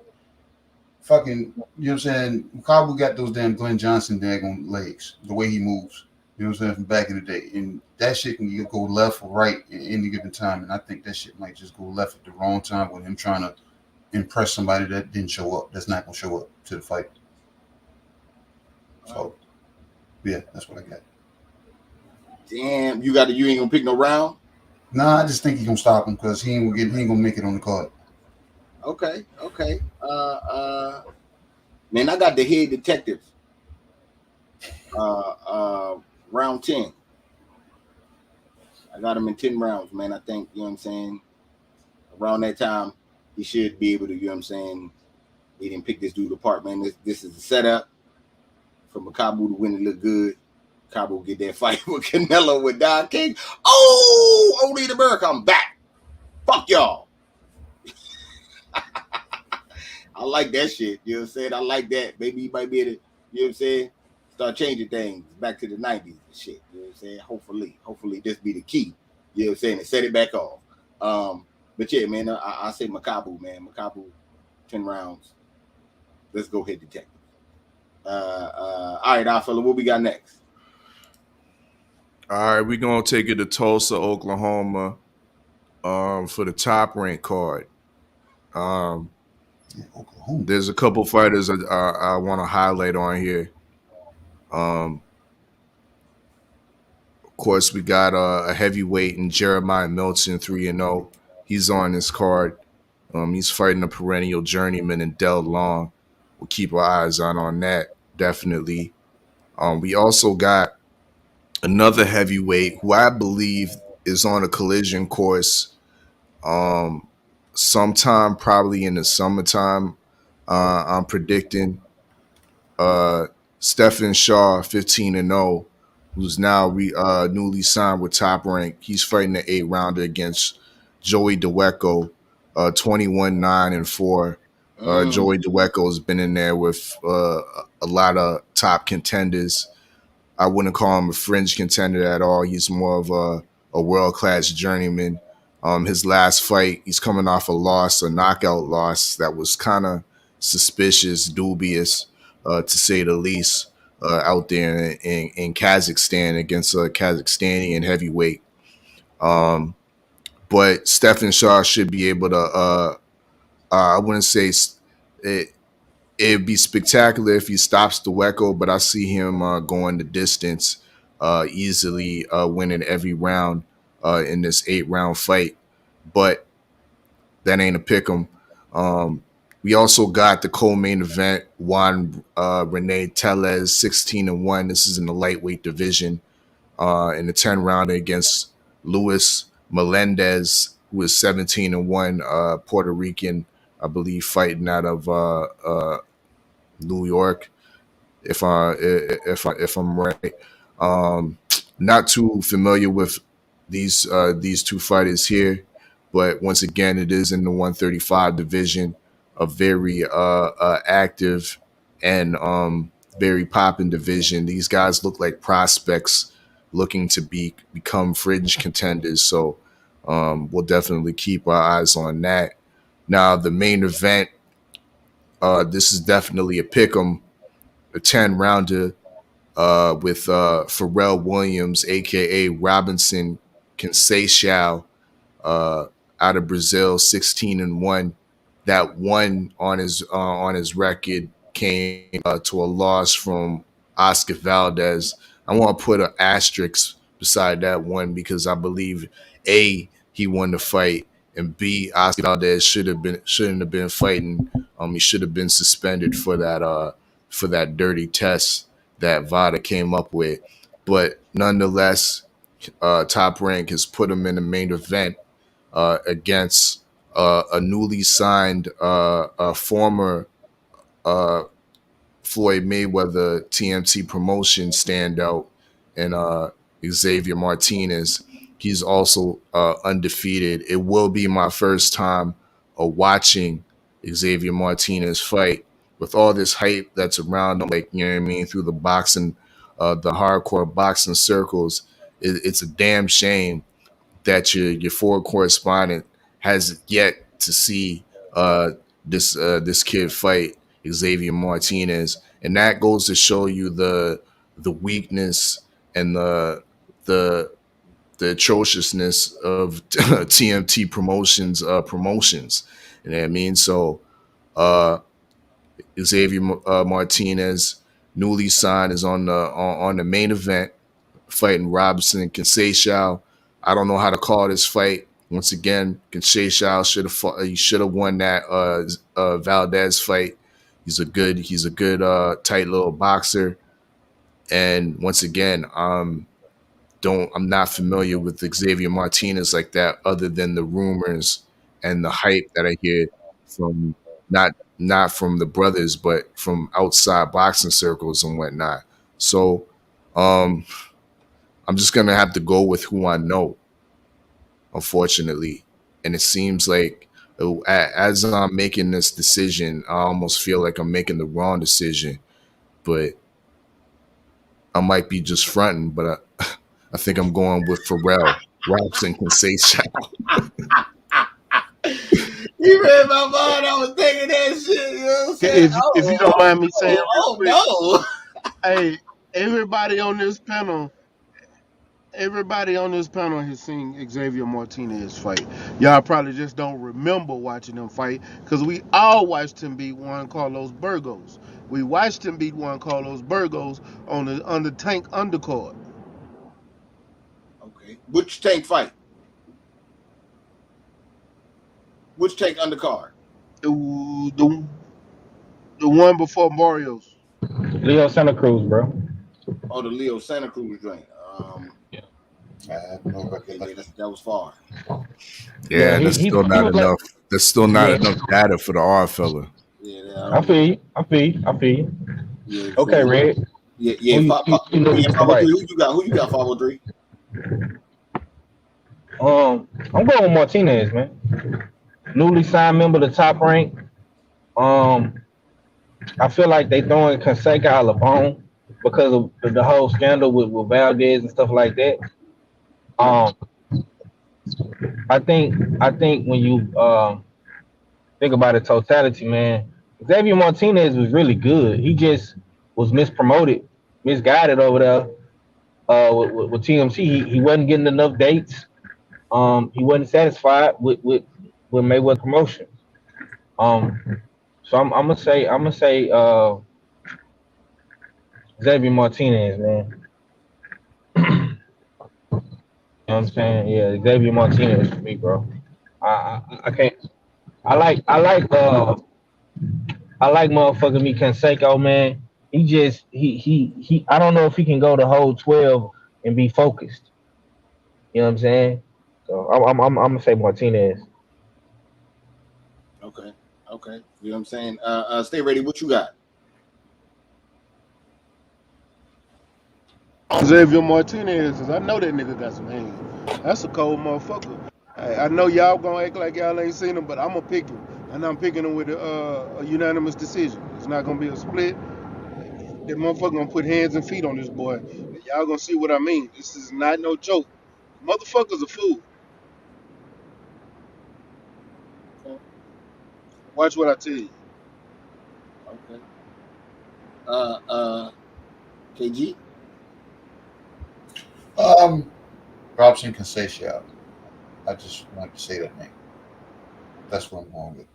fucking. You know what I'm saying? Makabu got those damn Glenn Johnson daggone legs. The way he moves. You know what I'm saying? From back in the day, and that shit can go left or right at any given time. And I think that shit might just go left at the wrong time with him trying to impress somebody that didn't show up. That's not gonna show up to the fight. So, yeah, that's what I got. Damn, you ain't gonna pick no round? Nah, I just think he's gonna stop him because he ain't gonna make it on the card. Okay. Man, I got the head detective. Round 10. I got him in 10 rounds, man. I think, you know what I'm saying? Around that time, he should be able to, you know what I'm saying? He didn't pick this dude apart, man. This is a setup for Makabu to win and look good. Cabo will get that fight with Canelo with Don King. Oh, only in America, I'm back. Fuck y'all. I like that shit. You know what I'm saying? I like that. Maybe you might be able to, you know what I'm saying? Start changing things back to the 90s and shit. You know what I'm saying? Hopefully this be the key. You know what I'm saying? And set it back off. But yeah, man, I say Makabu, man. Makabu, 10 rounds. Let's go hit detective. All right, Oddfella, what we got next? All right, we're going to take it to Tulsa, Oklahoma for the top rank card. There's a couple fighters I want to highlight on here. Of course, we got a heavyweight in Jeremiah Milton, 3-0. He's on this card. He's fighting a perennial journeyman in Del Long. We'll keep our eyes on that, definitely. We also got another heavyweight who I believe is on a collision course sometime probably in the summertime. I'm predicting Stephen Shaw, 15-0, who's now newly signed with Top Rank. He's fighting the 8-rounder against Joey DeWeco, 21-9-4. Joey DeWeco has been in there with a lot of top contenders. I wouldn't call him a fringe contender at all. He's more of a world-class journeyman. His last fight, he's coming off a knockout loss that was kind of suspicious, dubious, to say the least, out there in Kazakhstan against a Kazakhstani heavyweight. But Stephen Shaw should be able to, I wouldn't say it'd be spectacular if he stops DeWeco, but I see him going the distance, easily winning every round in this 8-round fight. but that ain't a pick'em. We also got the co-main event, Juan Rene Tellez, 16-1. This is in the lightweight division. In the 10-rounder against Luis Melendez, who is 17-1, Puerto Rican, I believe, fighting out of New York, if I'm right. Not too familiar with these two fighters here, but once again, it is in the 135 division, a very active and very popping division. These guys look like prospects looking to become fringe contenders. So we'll definitely keep our eyes on that. Now, the main event, this is definitely a pick'em, a 10-rounder with Pharrell Williams, aka Robinson Conceição, out of Brazil, 16-1. That one on his record came to a loss from Oscar Valdez. I want to put an asterisk beside that one because I believe A, he won the fight, and B, Oscar Valdez shouldn't have been fighting. He should have been suspended for that dirty test that VADA came up with. But nonetheless, Top Rank has put him in the main event against a newly signed former Floyd Mayweather TMT promotion standout, and Xavier Martinez. He's also undefeated. It will be my first time watching Xavier Martinez fight. With all this hype that's around him, like, you know what I mean, through the boxing, the hardcore boxing circles, it's a damn shame that your Ford correspondent has yet to see this kid fight Xavier Martinez, and that goes to show you the weakness and the atrociousness of TMT promotions. You know what I mean? So Xavier Martinez, newly signed, is on the main event, fighting Robinson Conceição. I don't know how to call this fight. Once again, Conceição should have won that Valdez fight. He's a good tight little boxer. And once again, I'm not familiar with Xavier Martinez like that, other than the rumors and the hype that I hear from not from the brothers, but from outside boxing circles and whatnot. So I'm just gonna have to go with who I know, unfortunately. And it seems like as I'm making this decision, I almost feel like I'm making the wrong decision, but I might be just fronting. But I think I'm going with Pharrell Robinson Conceição. You read my mind. I was thinking that shit. You know what I'm saying? If you don't mind me saying, no. Hey, everybody on this panel has seen Xavier Martinez fight. Y'all probably just don't remember watching him fight because we all watched him beat Juan Carlos Burgos. We watched him beat Juan Carlos Burgos on the Tank undercard. Okay. Which Tank fight? Which Tank undercard? The one before Barrios. Leo Santa Cruz, bro. Oh, the Leo Santa Cruz joint. Okay, yeah, that was far. Yeah, that's still not enough. There's still not enough data for the Oddfella. Yeah, I feel you. Yeah, okay, Red. Yeah. Who you got? Who you got? 503. I'm going with Martinez, man. Newly signed member of the Top Rank. I feel like they throwing Conseca out of the bone because of the whole scandal with Valdez and stuff like that. I think when you think about the totality, man, Xavier Martinez was really good. He just was mispromoted, misguided over there with TMC. He wasn't getting enough dates. He wasn't satisfied with Mayweather promotion. So I'm gonna say Xavier Martinez, man. You know what I'm saying? Yeah, Xavier Martinez for me, bro. I can't. I like motherfucking me Canseco, man. He. I don't know if he can go the whole 12 and be focused. You know what I'm saying? So I'm gonna say Martinez. Okay. Okay. You know what I'm saying? Stay ready. What you got? Xavier Martinez, I know that nigga got some hands. That's a cold motherfucker. I know y'all gonna act like y'all ain't seen him, but I'm gonna pick him, and I'm picking him with a unanimous decision. It's not gonna be a split. That motherfucker gonna put hands and feet on this boy. And y'all gonna see what I mean. This is not no joke. Motherfucker's a fool. Watch what I tell you. Okay. KG. Robson Conceição. I just wanted to say that name. That's what I'm going with.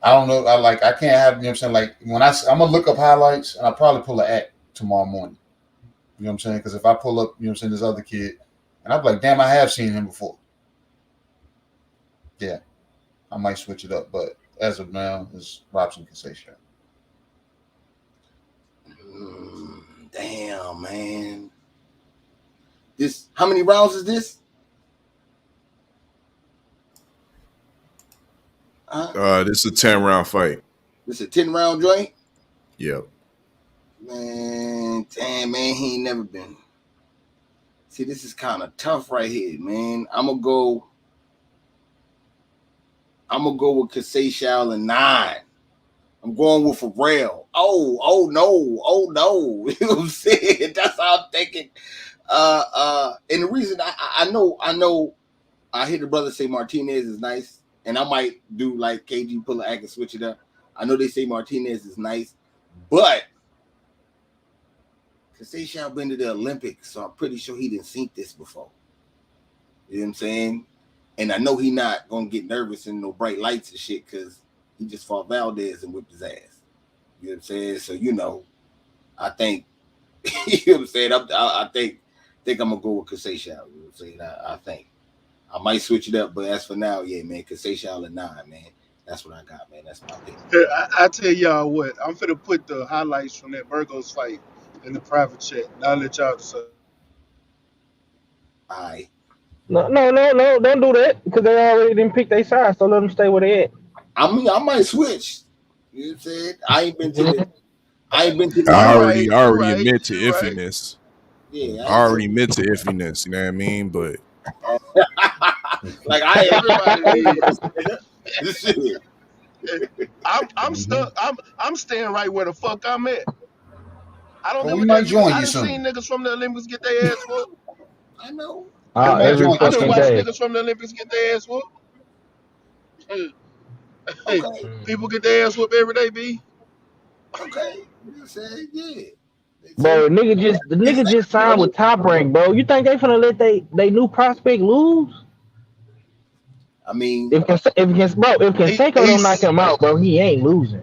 I don't know. I can't have, you know what I'm saying? Like when I'm gonna look up highlights and I'll probably pull an act tomorrow morning. You know what I'm saying? Because if I pull up, you know what I'm saying, this other kid, and I'm like, damn, I have seen him before. Yeah. I might switch it up, but as of now, it's Robson Conceição. Damn, man. This, how many rounds is this? This is a 10-round fight. This a 10-round joint? Yep. Man, damn, man, he ain't never been. See, this is kind of tough right here, man. I'm gonna go with Conceição and 9. I'm going with Pharrell. Oh no. You know what I'm saying? That's how I'm thinking. And the reason I know I hear the brother say Martinez is nice, and I might do like KG, pull an act and switch it up. I know they say Martinez is nice, but Conceição been to the Olympics, so I'm pretty sure he didn't seen this before. You know what I'm saying? And I know he not gonna get nervous in no bright lights and shit because he just fought Valdez and whipped his ass. You know what I'm saying? So I think you know what I'm saying. I think I'm gonna go with Conceição. You know what I'm saying? I think I might switch it up, but as for now, yeah, man, Conceição and 9, man. That's what I got, man. That's my pick. I tell y'all what, I'm finna put the highlights from that Burgos fight in the private chat. I'll let y'all decide. All right. No, don't do that because they already didn't pick their side, so let them stay where they at. I mean, I might switch. You know what I'm saying? I ain't been to the. I already admit to iffiness. Yeah, I already admit to iffiness. You know what I mean? But like I'm stuck. I'm staying right where the fuck I'm at. I don't we might join I you done soon. seen niggas from the Olympics get their ass whooped. I know. I done watched day. niggas from the Olympics get their ass whooped. Hey, people get their ass whooped every day, B. Okay. You say yeah. Bro, the nigga just signed with Top Rank, bro. You think they finna let they new prospect lose? I mean, if Canseco don't knock him out, bro, he ain't losing.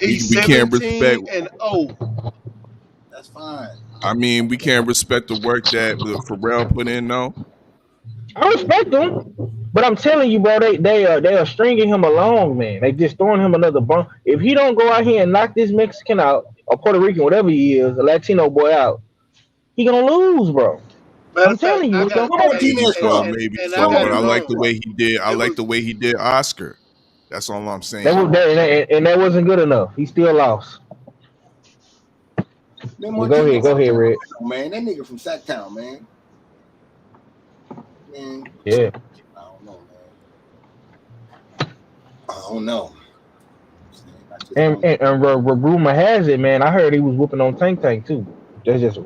He's we can't 17 respect. and 0. That's fine. I mean, we can't respect the work that Pharrell put in, though. I respect him, but I'm telling you, bro, they are stringing him along, man. They just throwing him another bump. If he don't go out here and knock this Mexican out or Puerto Rican, whatever he is, a Latino boy out, he gonna lose, bro. I'm telling you, But I like the way he did. I like the way he did Oscar. That's all I'm saying. That wasn't good enough. He still lost. Man, go ahead, Red. Man, that nigga from Sacktown, man. Yeah. I don't know. And rumor has it, man. I heard he was whooping on Tank too. That's just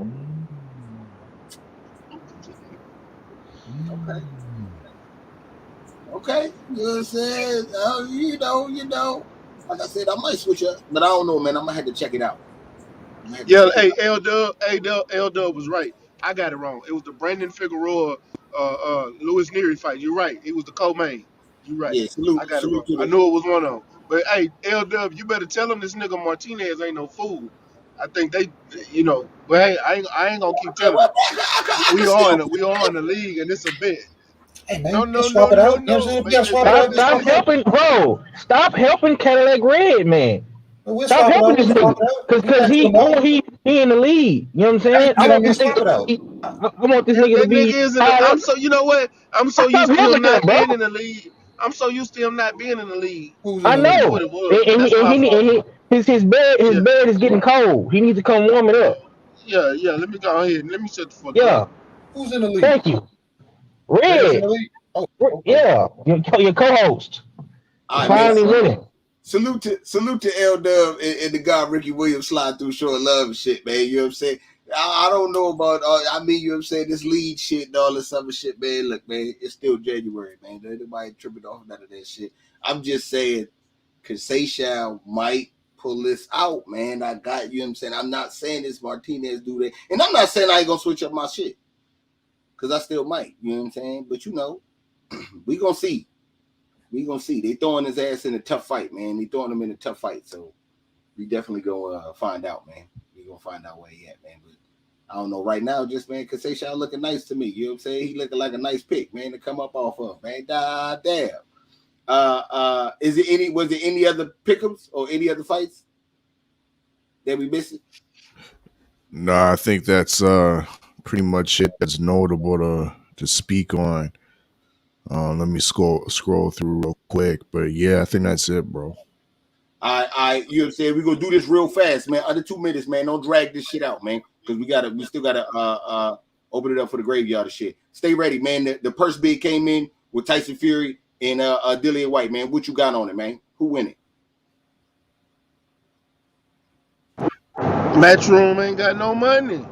okay. You know what I'm saying? You know. Like I said, I might switch up, but I don't know, man. I'm gonna have to check it out. Yeah, hey, L Dub was right. I got it wrong. It was the Brandon Figueroa, Louis Neary fight. You're right. It was the co-main. You're right. Yeah, salute. I got it wrong. I knew it was one of them. But hey, L Dub, you better tell him this nigga Martinez ain't no fool. I think they, but hey, I ain't gonna keep telling him. We are in the league, and it's a bet. Hey man, No, you no, can no, swap it no, out. You know what I'm no. saying? You Make gotta this swap it make out. this Swap make it out. helping, bro. Stop helping Cadillac Red, man. We'll Stop swap it helping out. this Swap nigga, it out. cause You got he to know. he in the league. You know what I'm How you saying? I get on want there this and swap nigga it to out? be. I want this nigga to that nigga be isn't. high I'm up. so you know what? I'm so Stop used to him helping him, not bro. being in the league. I'm so used to him not being in the league. Who's in I the That's league? what know. it was. That's And my fault. his Yeah, bed is getting cold. He needs to come warm it up. yeah. Let me go ahead and let me shut the fuck up. Yeah. Who's in the league? Thank you. Red's in Red. the league. Oh, okay. Yeah. Your co-host. All right, man. Finally winning. Salute to L Dub and the guy Ricky Williams slide through short love and shit, man. You know what I'm saying? I don't know about I mean, you know what I'm saying, this lead shit and all this other shit, man. Look, man, it's still January, man. There ain't nobody tripping off none of that shit. I'm just saying, Seychelles might pull this out, man. I got you know what I'm saying. I'm not saying this Martinez do that, and I'm not saying I ain't gonna switch up my shit, because I still might, you know what I'm saying. But you know, we gonna see. We gonna see. They throwing his ass in a tough fight, man. They throwing him in a tough fight, so we definitely gonna find out, man. We gonna find out where he at, man. But I don't know right now, just man, Kasesha looking nice to me. You know what I'm saying? He looking like a nice pick, man, to come up off of, man. Damn. Was there any other pickums or any other fights that we missing? No, I think that's pretty much it. That's notable to speak on. Let me scroll through real quick, but yeah, I think that's it, bro. You know what I'm saying? We're gonna do this real fast, man. Under 2 minutes, man. Don't drag this shit out, man. Because we still gotta open it up for the graveyard of shit. Stay ready, man. The purse bid came in with Tyson Fury and Dillian White, man. What you got on it, man? Who win it? Matchroom ain't got no money.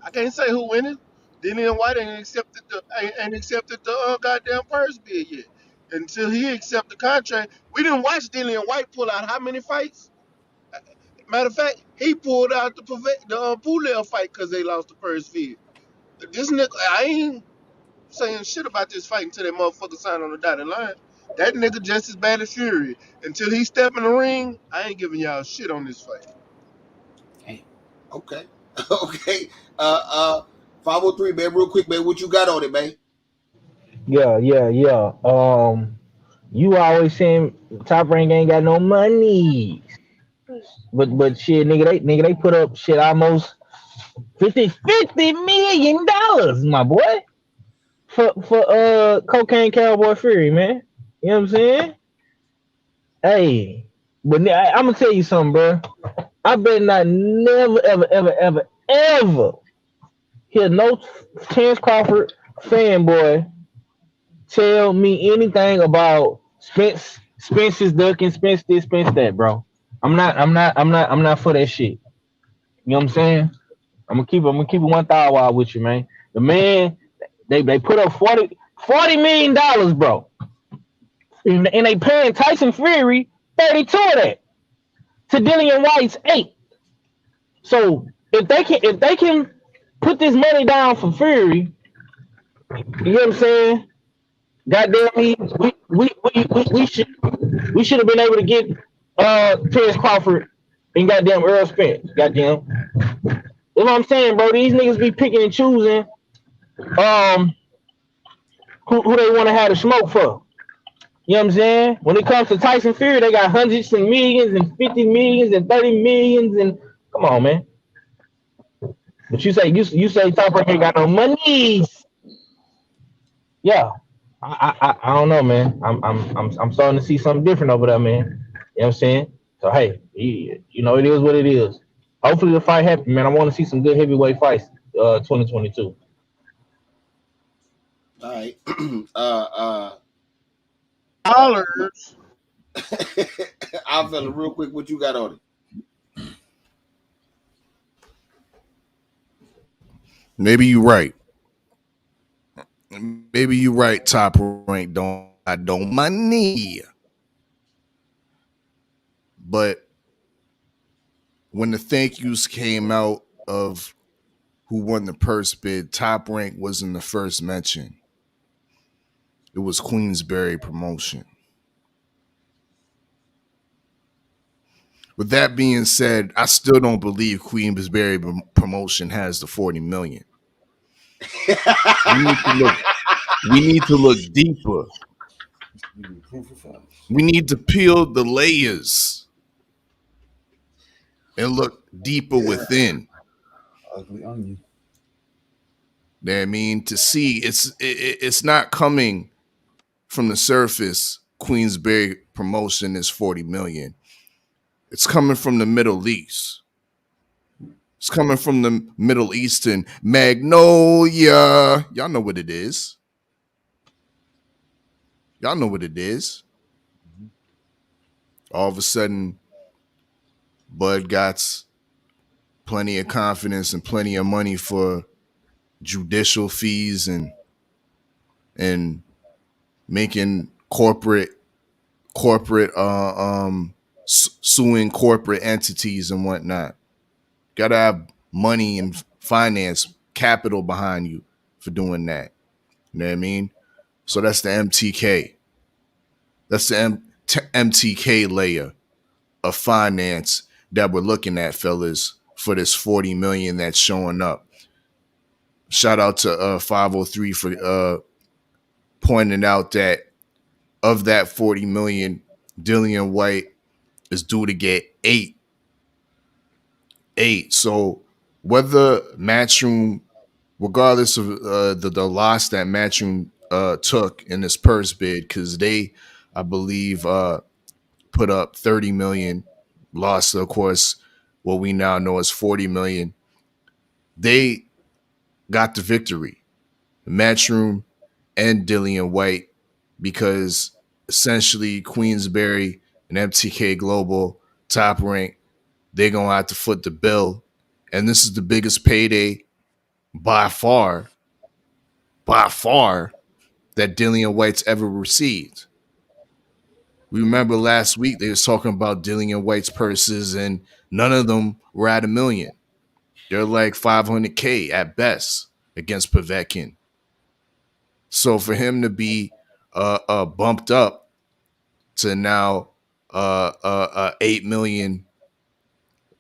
I can't say who winning. Dillian White ain't accepted the goddamn purse bid yet. Until he accept the contract, we didn't watch Dillian White pull out how many fights? Matter of fact, he pulled out the Puleo fight because they lost the purse bid. This nigga, I ain't saying shit about this fight until that motherfucker signed on the dotted line. That nigga just as bad as Fury. Until he step in the ring, I ain't giving y'all shit on this fight. Okay. Okay. 503, man. Real quick, man. What you got on it, man? Yeah. You always saying Top Rank ain't got no money. But shit, nigga, they put up shit almost $50 million, my boy. For Cocaine Cowboy Fury, man. You know what I'm saying? Hey, but I'm gonna tell you something, bro. I better not ever hear no Terrence Crawford fanboy tell me anything about Spence's ducking, Spence this, Spence that, bro. I'm not for that shit. You know what I'm saying? I'm gonna keep it 1,000 with you, man. The man, they put up $40 million, bro, and they paying Tyson Fury 32 of that to Dillian White's 8. So if they can put this money down for Fury, you know what I'm saying? Goddamn me, we should have been able to get Terrence Crawford and goddamn Earl Spence. Goddamn. You know what I'm saying, bro? These niggas be picking and choosing who they want to have the smoke for. You know what I'm saying? When it comes to Tyson Fury, they got hundreds and millions and 50 millions and 30 millions and come on, man. But you say Top Rank ain't got no money. Yeah. I don't know, man. I'm starting to see something different over there, man. You know what I'm saying? So hey, you know it is what it is. Hopefully the fight happens, man. I want to see some good heavyweight fights 2022. All right. Dollars. Oddfella, real quick, what you got on it? Maybe you're right. Maybe you're right. Top Rank don't money. But when the thank yous came out of who won the purse bid, Top Rank wasn't the first mention. It was Queensberry Promotion. With that being said, I still don't believe Queensberry Promotion has the 40 million. We need to look deeper. We need to peel the layers and look deeper within. Ugly onion. You know what I mean? To see it's not coming from the surface. Queensberry promotion is 40 million. It's coming from the Middle East. It's coming from the Middle Eastern Magnolia. Y'all know what it is. Y'all know what it is. All of a sudden, Bud got plenty of confidence and plenty of money for judicial fees and making corporate suing corporate entities and whatnot. Gotta have money and finance capital behind you for doing that. You know what I mean? So that's the MTK. That's the MTK layer of finance that we're looking at, fellas, for this 40 million that's showing up. Shout out to 503 for pointing out that of that 40 million, Dillian White is due to get 8. So whether Matchroom, regardless of the loss that Matchroom took in this purse bid, because they, I believe, put up 30 million, lost, of course, what we now know as 40 million. They got the victory, Matchroom and Dillian White, because essentially Queensberry and MTK Global, Top Rank, they're going to have to foot the bill. And this is the biggest payday by far, that Dillian White's ever received. We remember last week they was talking about Dillian White's purses, and none of them were at $1 million. They're like $500K at best against Povetkin. So for him to be bumped up to now 8 million,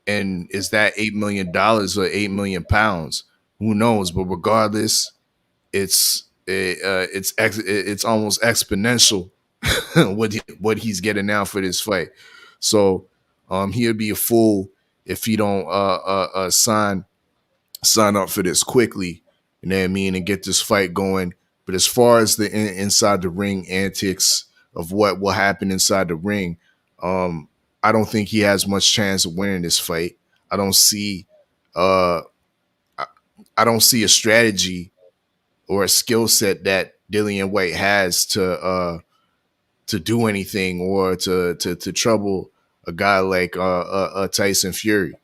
and is that $8 million or 8 million pounds? Who knows? But regardless, it's almost exponential what he's getting now for this fight. So he'll be a fool if he don't sign up for this quickly. You know what I mean, and get this fight going. But as far as the inside the ring antics of what will happen inside the ring, I don't think he has much chance of winning this fight. I don't see a strategy or a skill set that Dillian White has to do anything or to trouble a guy like Tyson Fury.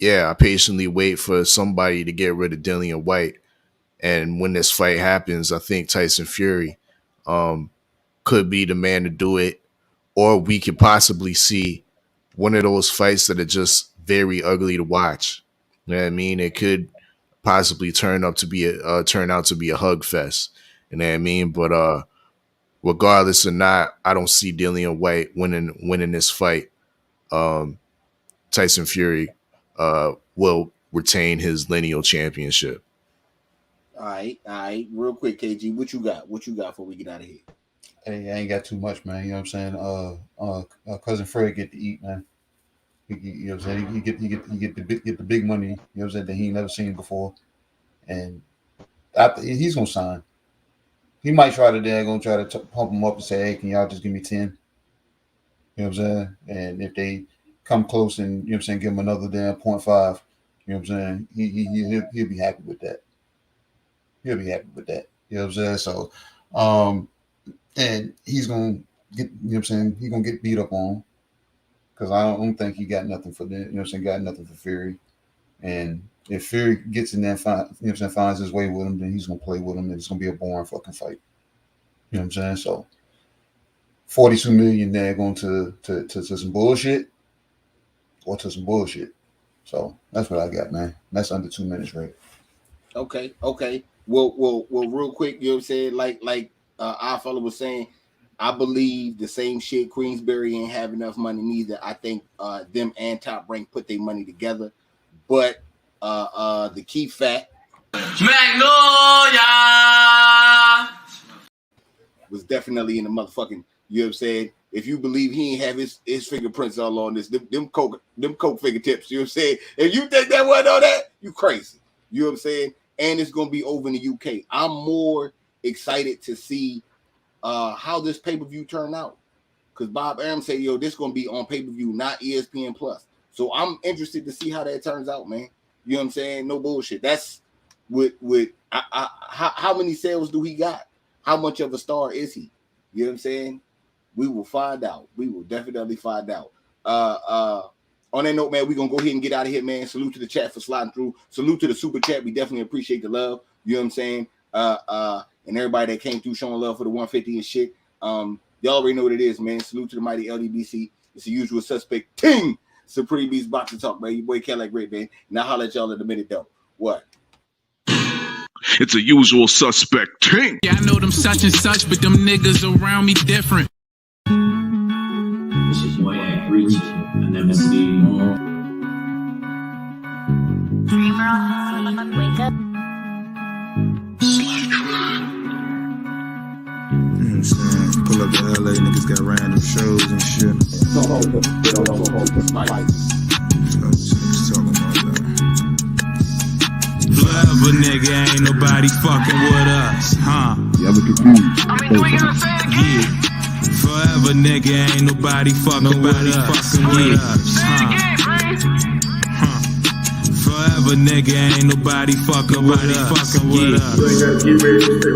Yeah, I patiently wait for somebody to get rid of Dillian White. And when this fight happens, I think Tyson Fury could be the man to do it. Or we could possibly see one of those fights that are just very ugly to watch. You know what I mean? It could possibly turn out to be a hug fest. You know what I mean? But regardless or not, I don't see Dillian White winning this fight. Tyson Fury will retain his lineal championship. All right. Real quick, KG, what you got? What you got before we get out of here? Hey, I ain't got too much, man. You know what I'm saying? Cousin Fred get to eat, man. You know what I'm saying? He get the big money. You know what I'm saying? That he ain't never seen before, and after he's gonna sign. He might try to pump him up and say, "Hey, can y'all just give me 10?" You know what I'm saying? And if they come close and you know what I'm saying, give him another damn 0.5. You know what I'm saying? He'll be happy with that. He'll be happy with that. You know what I'm saying? So, and he's gonna get, you know what I'm saying, he's gonna get beat up on, because I don't think he got nothing for that, you know what I'm saying, got nothing for Fury. And if Fury gets in there and you know what I'm saying, finds his way with him, then he's gonna play with him, and it's gonna be a boring fucking fight. You know what I'm saying? So 42 million there going to some bullshit or to some bullshit. So that's what I got, man. That's under 2 minutes, right? Okay. Well, real quick, you know what I'm saying? Like Oddfella was saying, I believe the same shit. Queensberry ain't have enough money neither. I think them and Top Rank put their money together. But the key fact Magnolia was definitely in the motherfucking, you know what I'm saying? If you believe he ain't have his fingerprints all on this, them coke fingertips, you know what I'm saying? If you think that wasn't on that, you crazy. You know what I'm saying? And it's gonna be over in the UK. I'm more excited to see how this pay-per-view turned out. Because Bob Arum said, yo, this gonna be on pay-per-view, not ESPN Plus. So I'm interested to see how that turns out, man. You know what I'm saying? No bullshit. That's how many sales do he got? How much of a star is he? You know what I'm saying? We will find out. We will definitely find out. On that note, man, we're gonna go ahead and get out of here, man. Salute to the chat for sliding through. Salute to the super chat. We definitely appreciate the love. You know what I'm saying? And everybody that came through showing love for the 150 and shit. Y'all already know what it is, man. Salute to the mighty LDBC. It's the usual suspect King Supreme Beast Boxing Talk, man. Your boy Cadillac Red, man. And I'll holler at y'all in a minute, though. What? It's a usual suspect King. Yeah, I know them such and such, but them niggas around me different. It's your boy Ack Reacher. I never see you more. Wake up. Pull up to LA, niggas got random shows and shit. Forever, nigga, ain't nobody fucking with us, huh? Y'all look confused. Yeah. Forever, nigga, ain't nobody fucking with us, huh? Forever, nigga, ain't nobody fucking with us, yeah.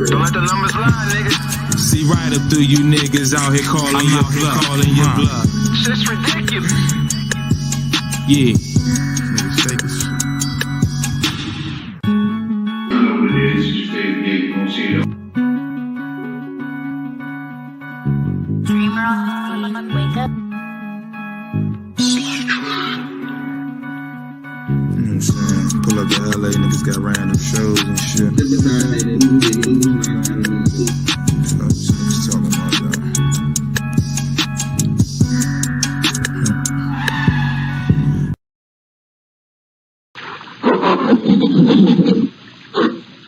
Don't let the numbers lie, nigga. See right up through you niggas out here calling your bluff. Shit's ridiculous. Yeah. Wake up. Pull up to LA, niggas got random shows and shit.